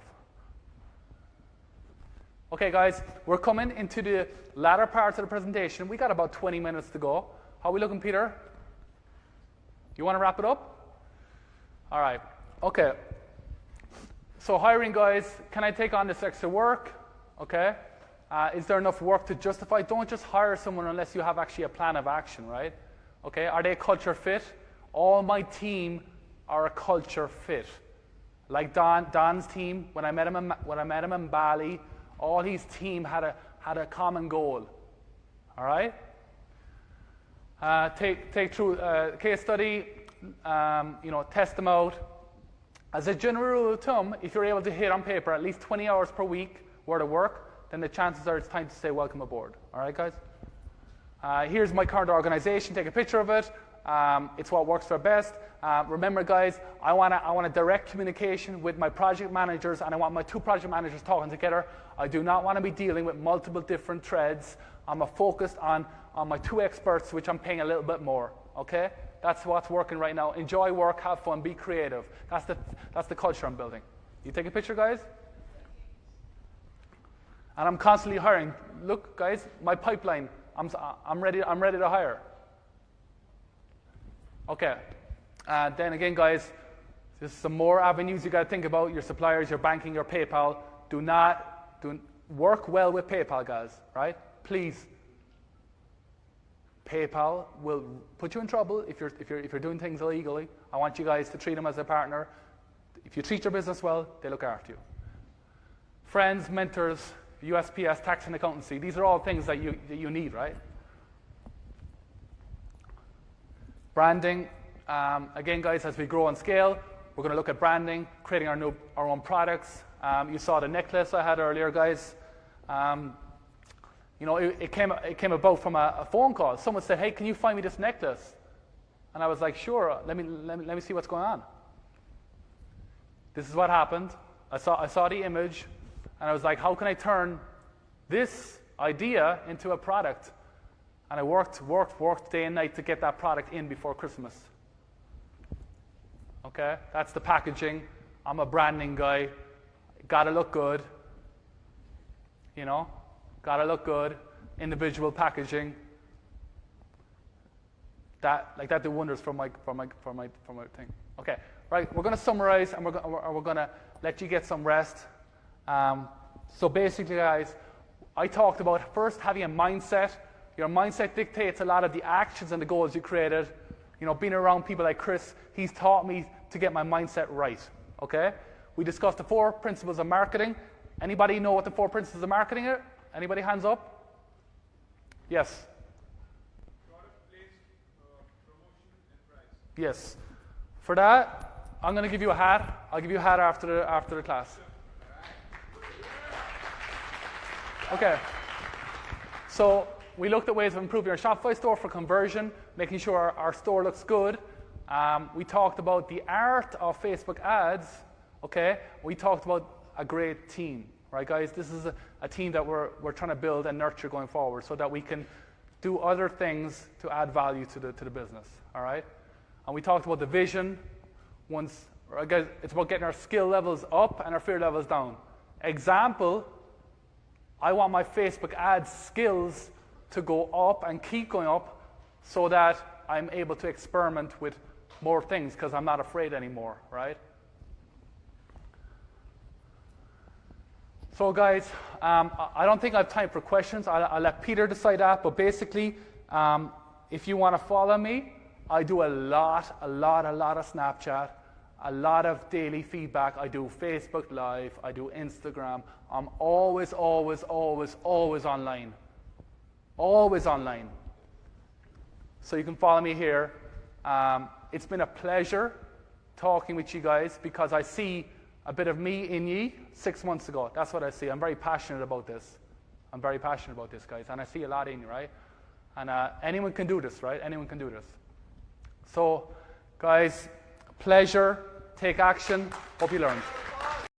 Okay, guys, we're coming into the latter parts of the presentation. We got about 20 minutes to go. How are we looking, Peter? You want to wrap it up? All right. Okay. So hiring, guys, can I take on this extra work? Okay. Is there enough work to justify? Don't just hire someone unless you have actually a plan of action, right? Okay. Are they a culture fit? All my team are a culture fit. Like Don's team, when I met him in Bali, all his team had a common goal. All right. Take through case study. Test them out. As a general rule of thumb, if you're able to hit on paper at least 20 hours per week worth of work, then the chances are it's time to say welcome aboard. All right, guys? Here's my current organization. Take a picture of it. It's what works for best. Remember, guys, I want a direct communication with my project managers, and I want my two project managers talking together. I do not want to be dealing with multiple different threads. I'm focused on my two experts, which I'm paying a little bit more. Okay? That's what's working right now. Enjoy work, have fun, be creative. That's the culture I'm building. You take a picture, guys? And I'm constantly hiring. Look, guys, my pipeline. I'm ready to hire. Okay. Then again, guys, there's some more avenues you got to think about. Your suppliers, your banking, your PayPal. Do work well with PayPal, guys. Right? Please. PayPal will put you in trouble if you're doing things illegally. I want you guys to treat them as a partner. If you treat your business well, they look after you. Friends, mentors, USPS, tax and accountancy. These are all things that you need, right? Branding. Again, guys, as we grow and scale, we're going to look at branding, creating our own products. You saw the necklace I had earlier, guys. It came about from a phone call. Someone said, "Hey, can you find me this necklace?" And I was like, "Sure. Let me see what's going on." This is what happened. I saw the image, and I was like, "How can I turn this idea into a product?" And I worked day and night to get that product in before Christmas. Okay, that's the packaging. I'm a branding guy. Gotta look good. Gotta look good. Individual packaging. That did wonders for my thing. Okay, right. We're gonna summarize, and we're gonna let you get some rest. So basically, guys, I talked about first having a mindset. Your mindset dictates a lot of the actions and the goals you created. being around people like Chris, he's taught me to get my mindset right, okay? We discussed the 4 principles of marketing. Anybody know what the 4 principles of marketing are? Anybody, hands up? Yes. Product, place, promotion, and price. Yes. For that, I'm going to give you a hat. I'll give you a hat after the class. Okay. So we looked at ways of improving our Shopify store for conversion, making sure our store looks good. We talked about the art of Facebook ads. Okay. We talked about a great team. Right, guys? This is a team that we're trying to build and nurture going forward so that we can do other things to add value to the business. All right? And we talked about the vision. Guys, it's about getting our skill levels up and our fear levels down. Example, I want my Facebook ads skills to go up and keep going up so that I'm able to experiment with more things because I'm not afraid anymore, right? So guys, I don't think I have time for questions. I'll let Peter decide that, but basically, if you want to follow me, I do a lot of Snapchat, a lot of daily feedback. I do Facebook Live, I do Instagram. I'm always online. Always online. So you can follow me here. It's been a pleasure talking with you guys because I see a bit of me in ye 6 months ago. That's what I see. I'm very passionate about this. I'm very passionate about this, guys. And I see a lot in you, right? And anyone can do this, right? Anyone can do this. So, guys, pleasure. Take action. Hope you learned.